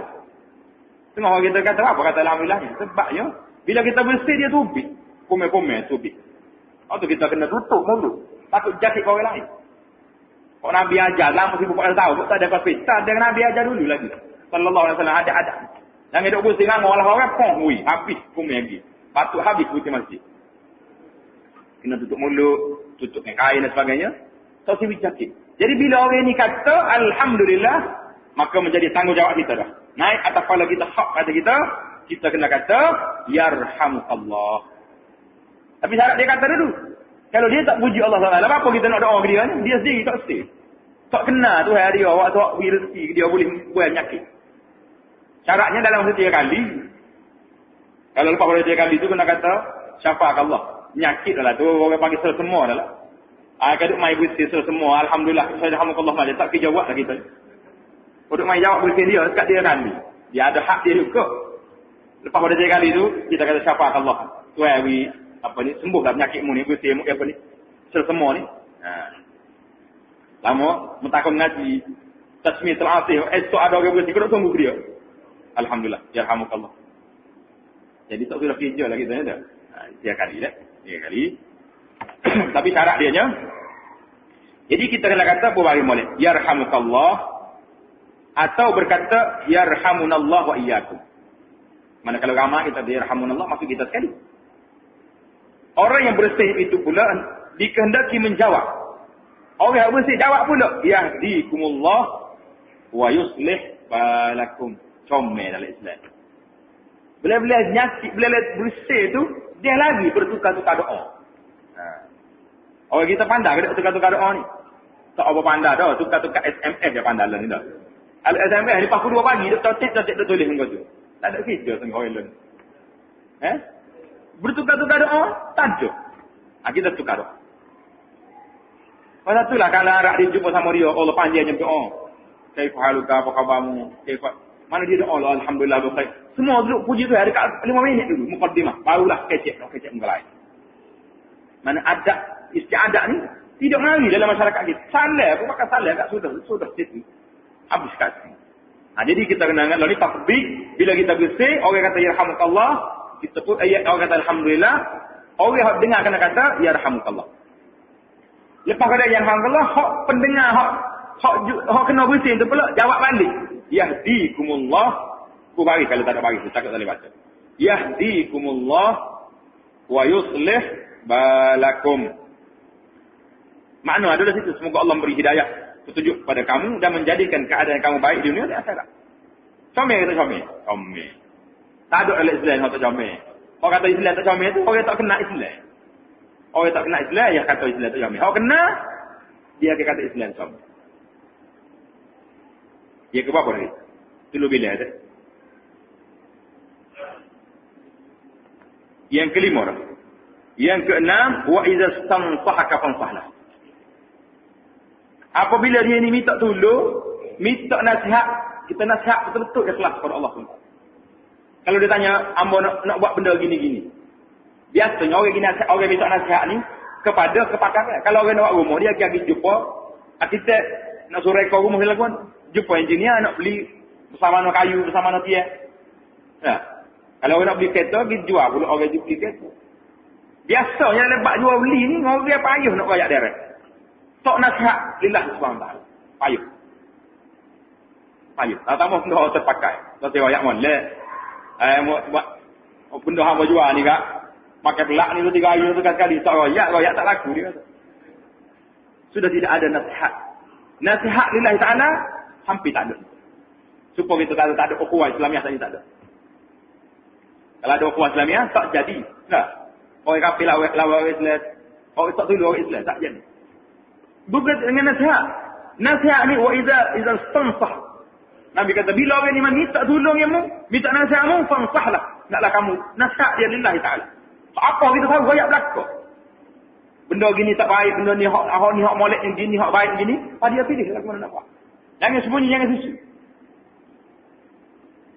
Tengah orang kita kata apa kata Alhamdulillah ni? Sebabnya, bila kita bersih dia tubik. Komen-komen tubik. Waktu kita kena tutup mulut. Takut jangkit ke orang lain. Kok Nabi ajar lama 1400 tahun. Kok tak ada COVID. Tak ada Nabi ajar dulu lagi. Sallallahu alaihi wasallam ada. Yang hidup bersih dengan orang-orang pong. Habis komen lagi. Patut habis putih masjid. Kena tutup mulut. Tutup dengan kain dan sebagainya. Tak sibuk jangkit. Jadi bila orang ini kata Alhamdulillah. Maka menjadi tanggungjawab kita dah. Naik atas kepala kita. Hak kata kita. Kita kena kata Yarhamukallah. Tapi syarat dia kata dulu. Kalau dia tak puji Allah SWT, apa kita nak doa ke dia ni? Dia sendiri tak mesti. Tak kena tu hari dia, waktu rezeki dia boleh buat penyakit. Syaratnya dalam setiap kali. Kalau lepas pada setiap kali tu kena kata, syafaat Allah. Penyakit dah lah tu, orang panggil semua dah lah. Kaduk mai bersih semua, Alhamdulillah. Saya Alhamdulillah malah, tak kejawab lah kita. Kaduk mai jawab bersih dia, dekat dia kali. Dia ada hak dia juga. Lepas pada setiap kali tu, kita kata syafaat Allah. Tu hari apa ni, sembuhlah penyakitmu ni, bersih apa ni, semua ni. Lama, mentakut ngaji, tasmiyatul asih, esok ada orang bersih, kena tunggu dia. Alhamdulillah, yarhamukallah. Jadi tak sudah kerja lagi tanya dah. Tiga kali dah, 3 kali. Tapi syarat dia nya, jadi kita kena kata apa bagi boleh, yarhamukallah, atau berkata, yarhamunallah wa iyyakum. Mana kalau ramai kita yarhamunallah, maksud kita sekali. Orang yang bersih itu pula dikehendaki menjawab. Orang yang bersih jawab pula. Yahdikumullah wa yuslih balakum. Comel dalam Islam. Bila-bila nyakit, bila bersih tu, dia lagi bertukar-tukar doa. Orang kita pandai ke tukar-tukar doa ni? Tak apa pandai dah. Tukar-tukar SMS dia pandai lah ni dah. SMS ni pukul 2 pagi, dia tak tulis muka tu. Tak ada kerja tengok orang lain. Bertukar-tukar doa, tak ada. Kita tukar doa. Pasal itulah kalau arak dia jumpa sama dia, Allah panjangnya doa. Kaifa haluka, apa khabarmu? Mana dia doa, Alhamdulillah, baik. Semua duduk puji tu, ada kat 5 minit dulu, mukaddimah. Barulah kecek muka lain. Mana adab, istiadat ni, tidak mengalir dalam masyarakat kita. Salah, aku pakai salah kat sudah situ. Habis kat sini. Jadi kita kena ingat, ni takbir, bila kita bersih, orang kata, yarhamukallah, kita pun ayat orang kata Alhamdulillah. Orang yang dengar kena kata Yarhamukallah. Lepas kata Yarhamukallah, hak pendengar hak kena bersih tu pula jawab balik. Yahdikumullah. Ku bagi kalau tak ada bagi, saya tak boleh baca. Yahdikumullah wa yuslih balakum. Makna ada di situ, semoga Allah beri hidayah petunjuk kepada kamu dan menjadikan keadaan kamu baik di dunia dan akhirat. Comel kata comel. Tak ada oleh Islam yang tak comel. Orang kata Islam tak comel tu, orang tak kena Islam. Orang tak kena Islam, dia kata Islam tak comel. Orang kena, dia akan kata Islam comel. Dia ke berapa lagi? Tulu bila ada. Yang kelima. Yang keenam, wa iza stansahaka fansahlah. Apabila dia ni minta tolong, minta nasihat, kita nasihat betul-betul ikhlas kepada Allah SWT. Kalau dia tanya, ambo nak buat benda gini-gini. Biasanya orang minta nasihat ni kepada kepakaran. Kalau orang nak buat rumah, dia akan pergi jumpa arkitek, nak suruh rekod rumah dia lakukan. Jumpa engineer, nak beli Bersama no kayu, bersama no tiang. Nah, kalau orang nak beli kereta, pergi jual pula orang beli kereta. Biasanya lebat jual beli ni, orang dia payuh nak rakyat direct. Tak nasihat lillah SWT. Payuh. Payuh. Pertama benda orang terpakai. Tak saya rakyat molek. Buat benda orang berjual ni kak. Makan pelak ni tu 3 hari tu sekali. Tak rakyat tak laku dia kata. Sudah tidak ada nasihat. Nasihat lillah ta'ala hampir tak ada. Supaya kita tak ada ukhuwah Islamiah tadi tak ada. Kalau ada ukhuwah Islamiah tak jadi. Tak. Orang kafir lawan Islam. Orang tak tolong orang Islam tak jadi. Bukan dengan nasihat. Nasihat ni wa idza stansah. Nabi kata bila orang ni minta tolong kamu, minta nasihatmu, fansahlah. Naklah kamu nasihat dia lillahi ta'ala. Apa kita tahu royak belaka. Benda gini tak baik, benda ni hak molek yang gini, hak baik gini, dia pilih lah mana nak buat. Jangan sembunyi, jangan susu.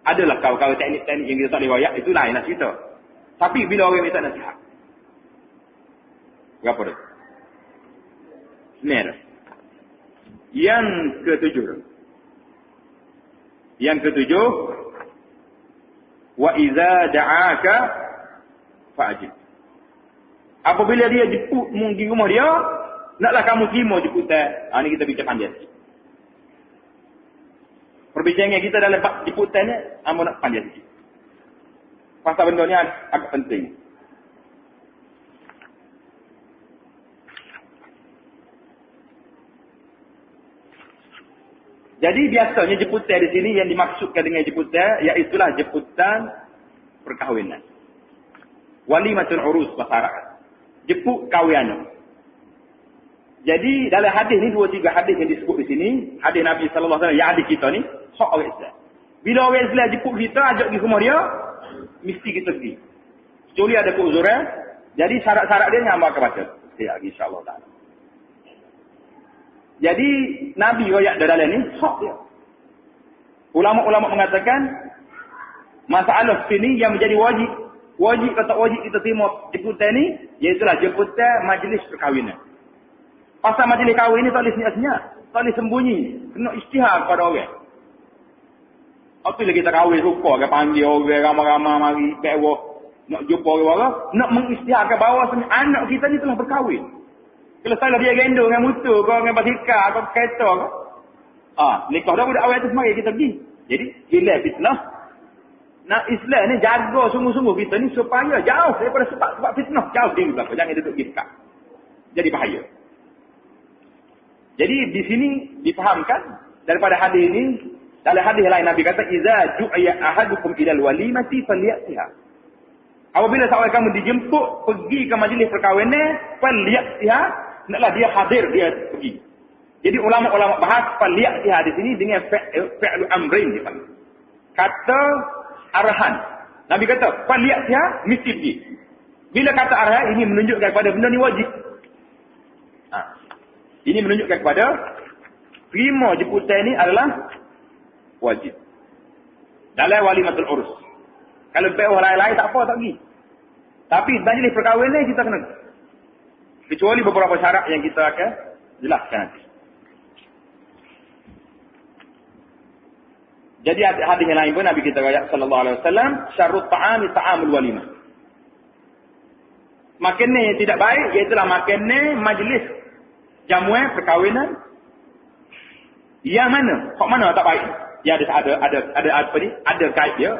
Adalah kawan-kawan teknik-teknik yang kita tak boleh royak, itu lainlah cerita. Tapi bila orang minta nasihat. Berapa dah? Sebenarnya. Yang ketujuh, wa iza da'aka fa'ajib. Apabila dia jemput di rumah dia, naklah kamu terima jemputan. Ini kita bincang panjang. Perbincangan kita dalam jemputan ni, amat nak panjang sikit. Pasal benda ni agak penting. Jadi biasanya jemputan di sini yang dimaksudkan dengan jemputan, iaitulah jemputan perkahwinan. Walimatul urus masyarakat. Jemput kahwin. Jadi dalam hadis ni 2-3 hadis yang disebut di sini, hadis Nabi sallallahu alaihi wasallam yang hadis kita ni, hak orang Islam. Bila orang Islam jemput kita ajak pergi rumah dia, mesti kita pergi. Kecuali ada keuzuran, jadi syarat-syarat dia yang akan baca. Ya, insya-Allah taala. Jadi Nabi royak dalam ni hak dia. Ulama-ulama mengatakan masalah sini yang menjadi wajib atau wajib kita terima jemputan ni, iaitulah jemputan majlis perkahwinan. Pasal majlis kahwin ni tak boleh senyap-senyap, tak boleh sembunyi, kena isytihar kepada orang. Apa lagi kita kahwin rupa ke panggil orang ramai-ramai mari bewah nak jumpa orang, nak mengisytiharkan bahawa anak kita ni telah berkahwin. Kalau salah dia gendong dengan motor ke dengan basikal atau kereta ke, nikah dah budak awal tu semari kita pergi. Jadi hilang fitnah. Nak Islam ni jaga sungguh-sungguh kita ni supaya jauh daripada sebab fitnah, jauh dia belakang, jangan duduk di dekat. Jadi bahaya. Jadi di sini difahamkan daripada hadis ini, dalam hadis lain Nabi kata iza du'iya ahadukum ilal walimati falyatiha. Apabila seorang kamu dijemput pergi ke majlis perkahwinan, falyatiha, naklah dia hadir, dia pergi. Jadi ulama-ulama bahas falyatiha di sini dengan fi'lu amrin dipanggil. Kata arahan. Nabi kata, "Faliyatiha mesti pergi." Bila kata arahan, ini menunjukkan kepada benda ni wajib. Ini menunjukkan kepada terima jemputan ini adalah wajib. Dalam walimatul urus. Kalau baik orang lain tak apa, tak pergi. Tapi majlis perkahwinan ni kita kena. Kecuali beberapa syarat yang kita akan jelaskan nanti. Jadi hadis yang lain pun Nabi kita sallallahu alaihi wasallam, syarrut ta'ami ta'amul walimah. Makanan yang tidak baik iaitu makanan majlis jamuan perkahwinan. Yang mana? Hak mana tak baik? Dia ada apa ni? Ada kait dia.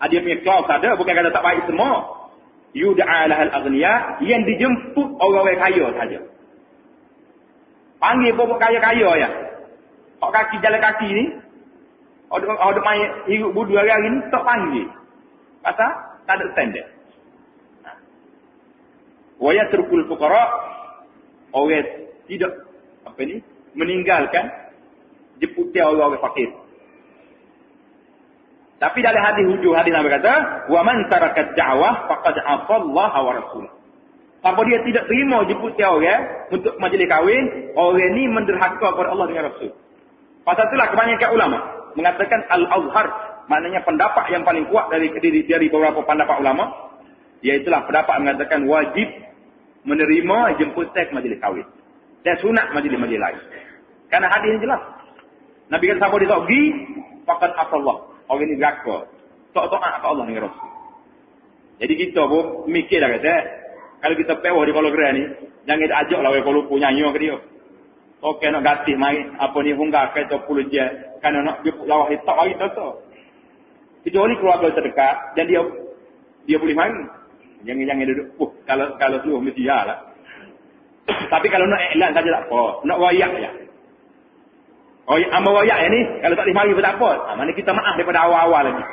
Ada punya clause ada, bukan kata tak baik semua. Yud'a lahal aghniya, yang dijemput orang-orang kaya saja. Panggil pokok kaya-kaya ya. Hak kaki jalan kaki ni, ada main hidup budu hari-hari ni, tak panggil. Pasal tak ada standard. Wa yatrukul fuqara, orang tidak meninggalkan jemputan orang-orang fakir. Tapi dalam hujung hadis Nabi kata, wa man taraka da'wah faqad 'asallaha wa rasulahu. Siapa dia tidak terima jemputan orang untuk majlis kahwin, orang ni menderhaka kepada Allah dengan Rasul. Pasal itulah kebanyakan ulama mengatakan al-azhar, maknanya pendapat yang paling kuat dari beberapa pendapat ulama, iaitulah pendapat mengatakan wajib menerima jemputan majlis kahwin dan sunat majlis-majlis lain. Karena hadis ini jelas. Nabi kata siapa dia tak pergi, faqad asallah. Orang ni neraka. Tak taat ke Allah dengan Rasul. Jadi kita pun mikir dah kata, kalau kita pewa di Kuala Gerai ni, jangan ajak lah orang Kuala Lumpur nyanyi ke dia. Okey nak gatih mai apa ni hunggah ke 10 je, kan nak dia lawah hitam hari tu. Kecuali keluarga terdekat dan dia boleh mari. Jangan duduk. Kalau seluruh mesti ya lah. Tapi kalau nak iklan saja tak apa. Nak wayak je. Amba wayak ni, kalau tak boleh mari pun tak apa. Mana kita maaf daripada awal-awal lagi.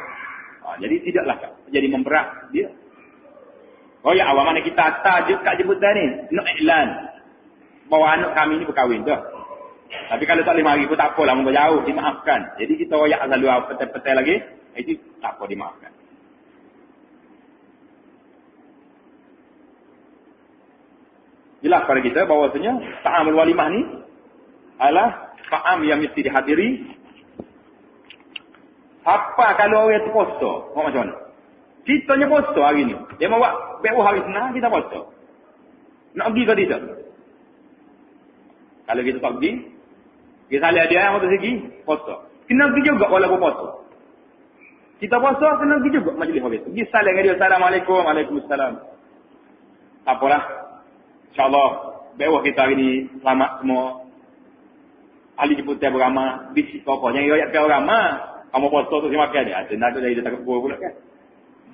Jadi tidaklah jadi memberat dia. Wayak awal mana kita tajuk kat jemputan ni. Nak iklan. Bahawa anak kami ni berkahwin tu. Tapi kalau tak boleh mari pun tak apalah. Mungkin jauh, dimaafkan. Jadi kita wayak selalu petai-petai lagi. Itu tak apa dimaafkan. Jelas pada kita bahawasanya ta'amul walimah ni adalah ta'am yang mesti dihadiri. Apa kalau orang tu puasa? Macam mana? Kita ni puasa hari ni. Dia mau buat bewa hari senang, kita puasa. Nak pergi ke tidak? Kalau kita tak pergi, kita salah dia yang waktu segi, puasa. Kena pergi juga walaupun puasa. Kita puasa, kena pergi juga majlis habis. Pergi salam dengan dia, Assalamualaikum, Waalaikumsalam. Tak apalah. InsyaAllah, bewa kita hari ni selamat semua. Ahli jemputan beramah, bisik apa. Jangan rakyat kau ramah. Kamu puasa tu saya makan dia. Nak tu dia tak kepul pula kan.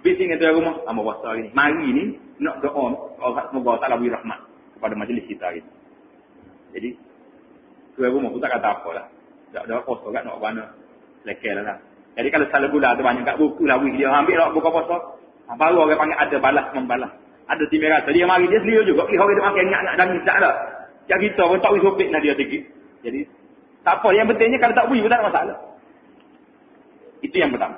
Bisik dengan tuan rumah, kamu puasa hari ni. Mari ni, nak doa. Semoga Allah beri rahmat kepada majlis kita hari ni. Jadi, tuan rumah pun tak kata apa lah. Tak puasa kat nak mana. Lekal lah. Jadi kalau salah gula tu banyak kat buku lah. Dia ambil lah buka puasa. Baru orang panggil ada balas membalas. Ada timur rasa. Dia mari dia seliru juga. Orang dia makan ingat-ingat dan tak lah. Yang kita pun tak boleh sopik nak dia sikit. Jadi, tak apa. Yang pentingnya kalau tak boleh pun tak ada masalah. Itu yang pertama.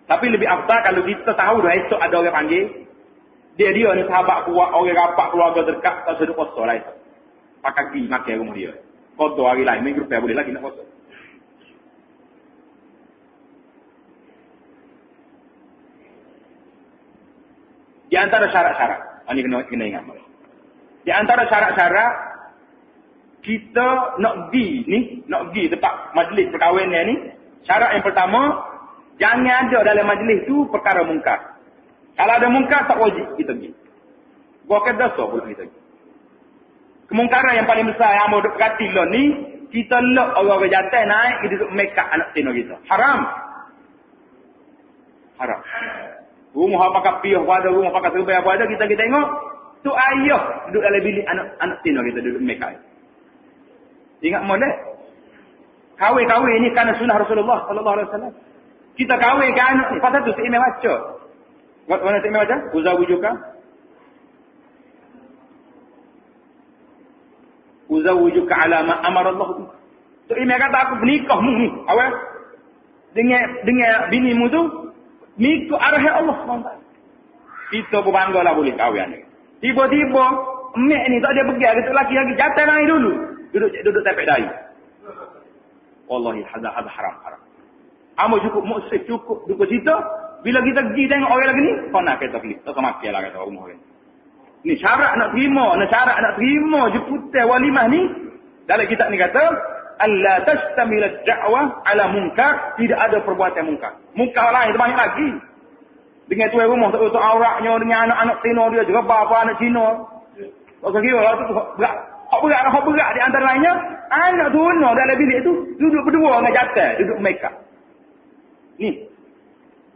Tapi lebih afdal kalau kita tahu dah esok ada orang panggil. Dia ni sahabat kuat. Orang rapat keluarga dekat. Tak sedut puasa lah esok. Pakai pergi makan rumah dia. Kotor hari lain. Minggu depan boleh lagi nak puasa. Di antara syarat-syarat. Ini kena ingat. Di antara syarat-syarat. Kita nak pergi tempat majlis perkahwinan ni. Syarat yang pertama. Jangan ada dalam majlis tu perkara mungkar. Kalau ada mungkar tak wajib kita pergi. Bukan dosa pula kita pergi. Kemungkaran yang paling besar yang mau perhati lah ni. Kita lock orang jantan naik. Kita duduk make up anak tino kita. Haram. Rumah apa kapiah pada rumah pakai serba apa ada kita tengok tu ayah duduk dalam bilik anak tino kita duduk make up. Ingat molek. Kahwin ni kerana sunnah Rasulullah sallallahu alaihi wasallam. Kita kahwin ke anak ni pasal tu si imam baca. Mana si imam baca? Uzawujuka ala ma amara Allah. Tu imam kata aku bernikahmu ni. Awal dengan binimu tu mengikut arah Allah SWT. Kita berbanggalah boleh kahwin ni. Tiba-tiba, mek ni tak ada pergi. Kata lelaki lagi, jatuh naik dulu. Duduk tepek dahi. Wallahi, hadha haram. Amal cukup, muksif cukup. Duduk situ. Bila kita pergi tengok orang lagi ni, kau nak kata pergi. Tak semakin lah kata rumah orang. Ni syarat nak terima. Jemputan walimah ni. Dalam kitab ni kata, Allah tastamil ad-da'wah ala munkar. Tidak ada perbuatan munkar. Munkar lain itu banyak lagi. Dengan tuan rumah tak tutup auratnya. Dengan anak-anak Cina dia juga. Bapa anak Cina. Tak usah kira lah tu berat. Hak berat di antara lainnya. Anak tuna dalam bilik tu. Duduk berdua dengan jatuh. Duduk make up. Ni.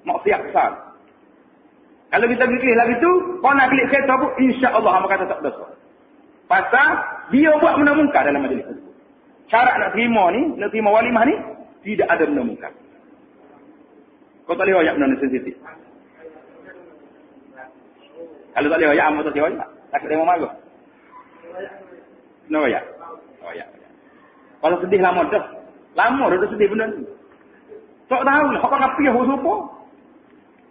Maksiat besar. Kalau kita klik lagi tu. Kau nak klik kereta pun. InsyaAllah hamba kata tak dosa. Pasal dia buat benda munkar dalam majlis tu. Syarat nak terima walimah ni, tidak ada benda munkar. Kau tak boleh royak benda sensitif. Kalau tak boleh royak, amat tak boleh royak. Takut dia marah. Kena royak. Kalau sedih lama dah. Lama dah sedih benda ni. Tak tahu lah, apa kapiah apa?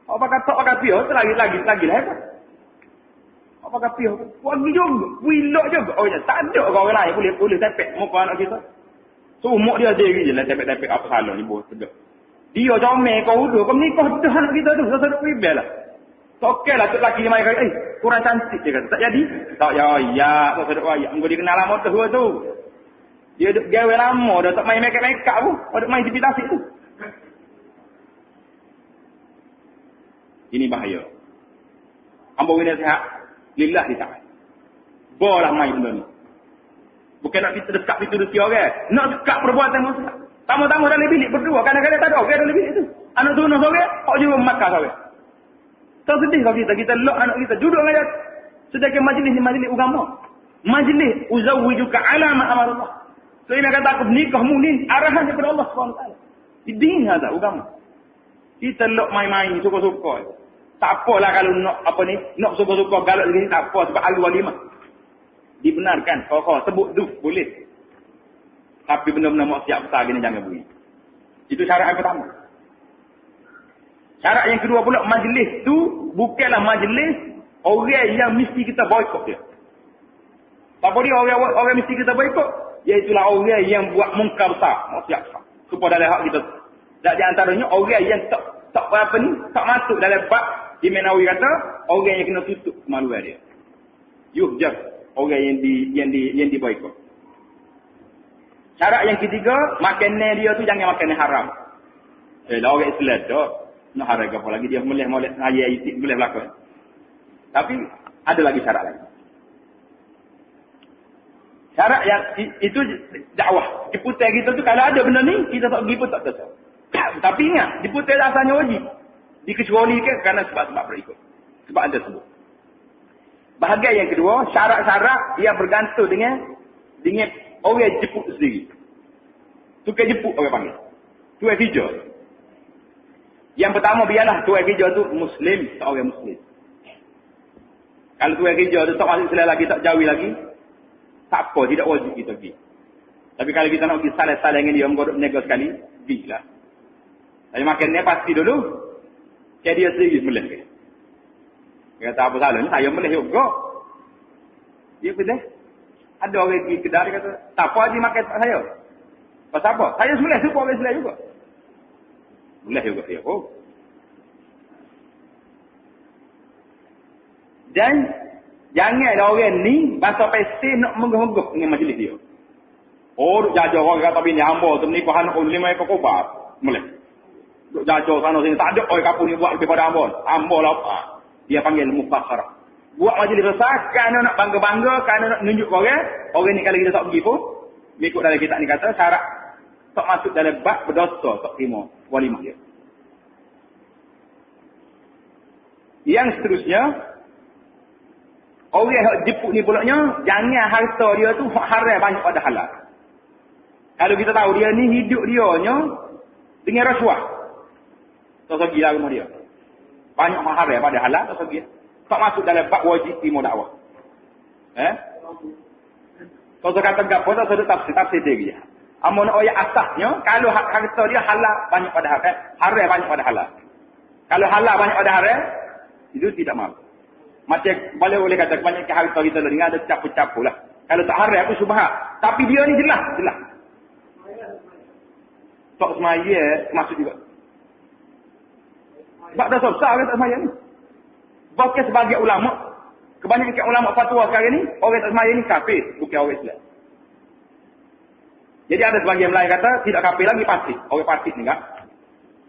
Apa kata kapiah, tu lagi lah hebat. Apa kapiah? Wagi juga. Wilok juga. Oh ya, tak ada orang lain boleh tepek muka anak kita. So, umur dia sendiri je lah tepek-tepek apa salah ni. Sedap. Dia comel kau udah. Kau menikah dah anak kita tu. Saya sedap ribet lah. Tak okey lah. Tu lelaki dia main kata, kurang cantik dia kata. Tak jadi? Tak, ya. Tak sedap raya. Engkau dia kenal lama tu. Dia duk gawe lama dah tak main make-up pun. Duk main tepi tasik tu. Ini bahaya. Hamba wina sihat. Lillahi ta'ala. Bolah main benda ni. Bukan nak kita dekat pintu rezeki orang. Nak dekat perbuatan manusia. Tamu-tamu dalam bilik berdua. Kadang-kadang tak ada orang dalam bilik tu. Anak tunang seorang. Kau juga makan seorang. Tak sedih kalau kita lock anak kita. Duduk dengan dia. Sedangkan majlis ni majlis agama. Majlis uzawwijuka ala ma amarullah. So ini kata aku nikahmu ni arahan daripada Allah SWT. Ini ada agama. Kita lock main-main suka-suka. Tak apalah kalau nak suka-suka galak begini tak apa sebab ahli walimah. Dibenarkan. Kau sebut tu boleh. Tapi benda-benda maksiat besar gini jangan bunyi. Itu syarat yang pertama. Syarat yang kedua pula majlis tu bukanlah majlis orang yang mesti kita boikot dia. Apa dia orang mesti kita boikot? Iaitulah orang yang buat mungkar besar, maksiat besar. Supaya dalam hak kita. Dan di antaranya orang yang tak apa ni, tak masuk dalam bab Imam Nawawi kata orang yang kena tutup kemaluan dia. Yuhjar orang yang diboikot. Syarat yang ketiga, makanan dia tu jangan makanan haram. Lah orang Islam tu nak haram apa lagi dia molek-molek ayat itik boleh berlaku. Tapi ada lagi syarat lagi. Syarat yang itu dakwah. Diputar kita tu kalau ada benda ni kita tak pergi pun tak tahu. Tapi ingat, diputar asalnya wajib. Dikecualikan kerana sebab-sebab berikut. Sebab ada sebut. Bahagian yang kedua, syarat-syarat yang bergantung dengan orang jeput sendiri. Tukar jeput orang panggil. Tuan kerja. Yang pertama biarlah tuan kerja tu Muslim, tak orang Muslim. Kalau tuan kerja tu tak masuk Islam lagi, tak jauh lagi, tak apa, tidak wajib kita pergi. Tapi kalau kita nak pergi salah-salah dengan dia, menggodok menegur sekali, pergilah. Tapi makan ni pasti dulu, saya dia sendiri melih. Dia kata apa salah ni, saya melih juga. Dia kata, ada orang pergi kedai, dia kata, tak apa lagi makan saya. Pasal apa? Saya melih, suka orang Islam juga. Melih juga dia. Oh. Dan janganlah orang ni bahasa pesi nak menggah-menggah dengan majlis dia. Oh, duk jajar orang kata bini hamba tu menikah anak 5 ekor kobar. Boleh. Duk jajar sana sini tak ada oi kapun ni buat lebih pada hamba. Hamba lah apa. Dia panggil mufassarah. Buat majlis besar kerana nak bangga-bangga, kerana nak tunjuk orang ni kalau kita tak pergi pun mengikut dalam kitab ni kata syarat tak masuk dalam bab berdosa tak terima walimah dia. Yang seterusnya orang yang jeput ni pulaknya, jangan harta dia tu haram banyak pada halal. Kalau kita tahu dia ni hidup dia nya dengan rasuah. Tak segi lah rumah dia. Banyak haram pada halal, tak segi. Tak masuk dalam bab wajib terima dakwah. Kalau kata gapo tak ada tafsir dia. Amun ayat asasnya, kalau harta dia halal banyak pada haram, haram banyak pada halal. Kalau halal banyak pada haram, itu tidak mampu. Macam boleh kata kebanyakan harta kita dengar ada capu-capu lah. Kalau tak haram aku subhat. Tapi dia ni jelas. Tak semaya masuk juga. Sebab dah susah orang tak semaya ni. Bahkan sebagai ulama, kebanyakan ulama fatwa sekarang ni, orang tak semaya ni kafir, bukan orang Islam. Jadi ada sebagian lain kata tidak kafir lagi pasti. Orang pasti ni kan.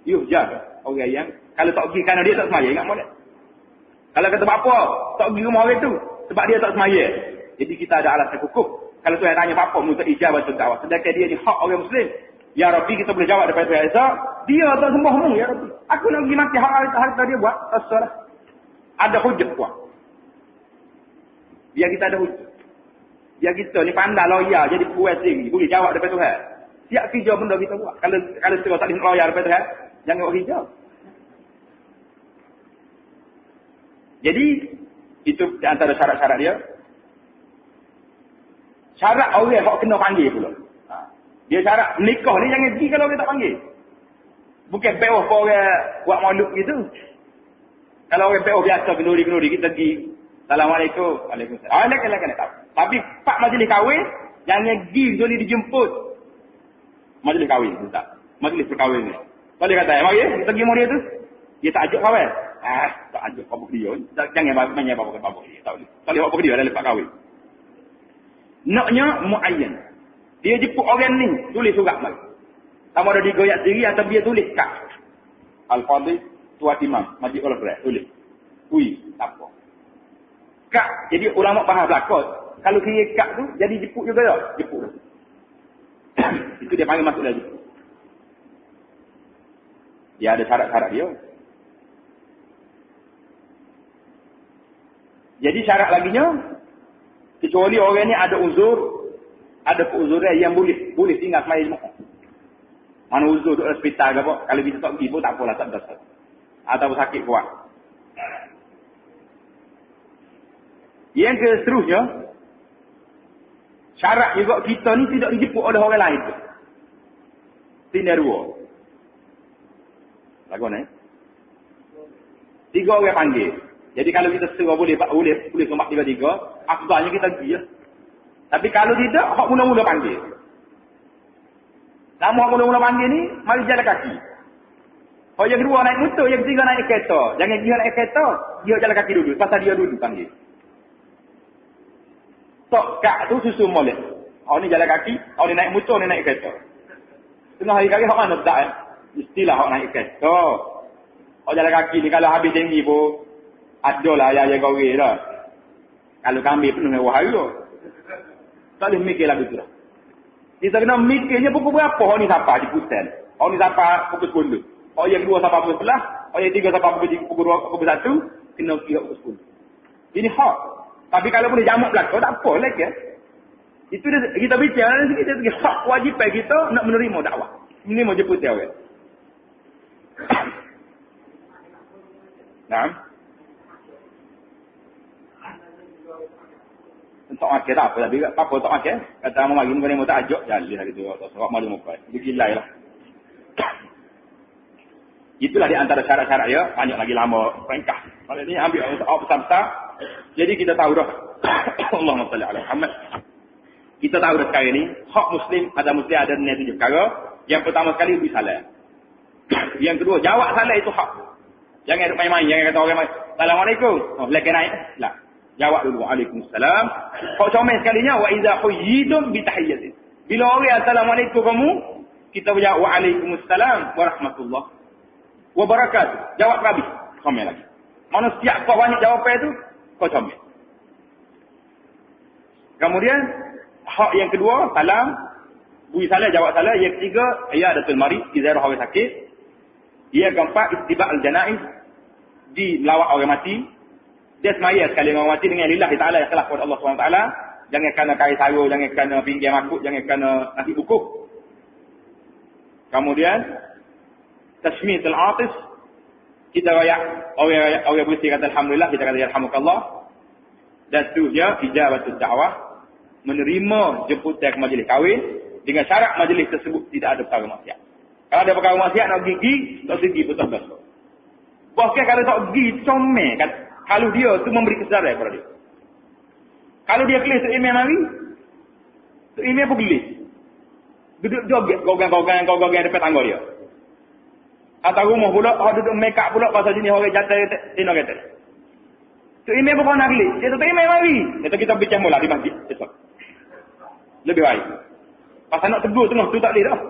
Yuhjar orang yang kalau tak pergi kerana dia tak semaya ingat molek. Kalau kata apa, tak pergi rumah orang tu. Sebab dia tak semaya. Jadi kita ada alasan hukum. Kalau Tuhan tanya apa, minta ijabah untuk dakwah. Sedangkan dia ni hak orang Muslim. Ya Rabbi, kita boleh jawab daripada Tuhan Isa. Dia tak sembahmu, Ya Rabbi. Aku nak pergi mati harta dia buat. Terserah. Ada hujah kuat. Biar kita ada hujah. Biar kita ni pandai lawyer, jadi puas sendiri. Boleh jawab daripada Tuhan. Siap kerja benda kita buat. Kalau kita tak boleh lawyer daripada Tuhan, jangan buat kerja. Jadi, itu di antara syarat-syarat dia. Syarat orang yang kena panggil pula. Dia syarat nikah ni jangan pergi kalau orang tak panggil. Bukan be'oh kau orang buat maulud gitu. Kalau orang be'oh biasa, kenduri-kenduri, kita pergi. Assalamualaikum. Waalaikumsalam. Waalaikumsalam. Tapi pak majlis kahwin, jangan pergi kecuali dijemput. Majlis kahwin, tak. Majlis perkahwin ni. Boleh kata, mari kita pergi rumah dia tu. Dia tak ajak kahwin. Tak ajak babuk dia. Jangan main babuk dia. Tak boleh. Tak boleh babuk dia dalam lepas kahwin. Naknya muayyan. Dia jemput orang ni, tulis surat mari. Sama ada digoyak sendiri atau dia tulis kad. Al-Fadhil Tuan Imam Masjid Al-Quran tulis. Tak apa. Kad, jadi ulama faham belakang. Kalau kira kad tu, jadi jemput juga tak? Jemput. Itu dia panggil masuk lagi. Dia ada syarat-syarat dia. Jadi syarat laginya, kecuali orang ni ada uzur, ada keuzuran yang boleh tinggal semaya Jumaat. Mana uzur duduk hospital ke apa, kalau kita tak pergi pun tak apalah, tak dosa. Atau sakit kuat. Yang seterusnya, syarat juga kita ni tidak dijemput oleh orang lain tu. Tindak dua. Lagu ni. 3 orang panggil. Jadi kalau kita sewa boleh somak 3-3, akhbarnya kita pergi ya. Tapi kalau tidak, hak mula-mula panggil. Nama hak mula-mula panggil ni, mari jalan kaki. Hak yang kedua naik motor, yang ketiga naik kereta. Jangan dia naik kereta, dia jalan kaki dulu. Pasal dia dulu panggil. Tok kak tu susu molek. Hak ni jalan kaki, hak ni naik motor, ni naik kereta. Tengah hari kali hak mana tak eh? Mestilah hak naik kereta. Hak jalan kaki ni kalau habis tinggi pun, adalah ayah-ayah gawe lah. Kalau kambing penuh dengan wahai tu. Tak boleh mikir lagu tu lah. Kita kena mikirnya pukul berapa orang ni siapa di Putan. Orang ni siapa pukul 10. Orang yang kedua siapa pukul 11. Orang yang tiga siapa pukul 2, pukul 1. Kena kira pukul 10. Ini hak. Tapi kalau boleh jamak belakang, tak apa lagi ya. Itu dia, kita bicara dari sini, kita hak kewajipan kita nak menerima dakwah. Menerima jemput dia orang. Nah. Tak makan tak apa. Tapi apa tak makan. Kata Mama gini kena mau tak ajak. Jali lah gitu. Sebab malu muka. Digilai lah. Itulah di antara syarat-syarat ya. Banyak lagi lama perintah. Kalau ini ambil besar-besar. Jadi kita tahu dah. Allahumma salli ala Muhammad. Kita tahu dah sekarang ni. Hak Muslim. Ada Muslim ada niat 7 perkara. Yang pertama sekali beri salam. Yang kedua jawab salam itu hak. Jangan main-main. Jangan kata orang main. Assalamualaikum. Oh lagi naik. Lah. Jawab dulu. Waalaikumsalam. Kau comel sekalinya. Wa idha huyyidum bitahiyyatin. Bila orang assalamualaikum kamu. Kita berjawab. Waalaikumsalam. Warahmatullah. Wabarakatuh. Jawab habis. Comel lagi. Mana setiap kau banyak jawapan itu. Kau comel. Kemudian. Hak yang kedua. Salam. Bui salam. Jawab salam. Yang ketiga. Ya adatul marid. Izarah orang sakit. Yang keempat. Istibak al-janaiz. Di melawat orang mati. Dia semaya sekali orang mati dengan lillahi ta'ala ikhlas kepada Allah SWT. Jangan kena kain sarung, jangan kena pinggir makut, jangan kena nasi bukuh. Kemudian, tashmit al-atis. Kita rayak, orang bersih kata Alhamdulillah, kita kata Yarhamukallah. Dan seterusnya, ijabatul da'wah. Menerima jemputan ke majlis kahwin. Dengan syarat majlis tersebut tidak ada perkara maksiat. Kalau ada perkara maksiat nak gigi, tak pergi betul-betul. Bahkan kalau tak pergi, comel kan. Kalau dia tu memberi kesedaran kepada dia. Kalau dia kelis tu email mari. Tu email pun kelis. Duduk joget. Gogang depan tangga dia. Atau rumah pula. Duduk make up pula. Pasal jenis orang jatuh. Tino kata. Tu email pun kau nak kelis. Dia tu email mari. Kata kita bincang mula di masjid. Besok. Lebih baik. Pasal nak tegur tengah tu tak boleh dah.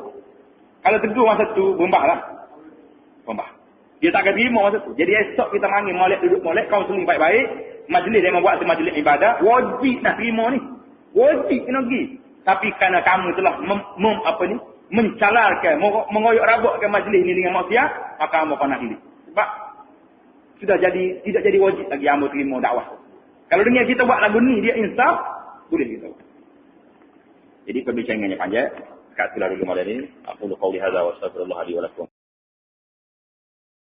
Kalau tegur masa tu. Bombah lah. Bombah. Dia tak akan terima masa tu. Jadi esok kita panggil molek duduk molek. Kaunseling baik-baik. Majlis dia membuat majlis ibadah. Wajib nak terima ni. Wajib kena pergi. Tapi kerana kamu telah mencalarkan, mengoyak rabakkan majlis ni dengan maksiat. Maka kamu akan nak hidup. Sebab sudah jadi tidak jadi wajib lagi kamu terima dakwah. Kalau dengan kita buat lagu ni dia insaf. Boleh kita buat. Jadi perbincangannya panjang. Kat itulah dulu malam ini. Aku qawli hadza wa astaghfirullah li wa lakum.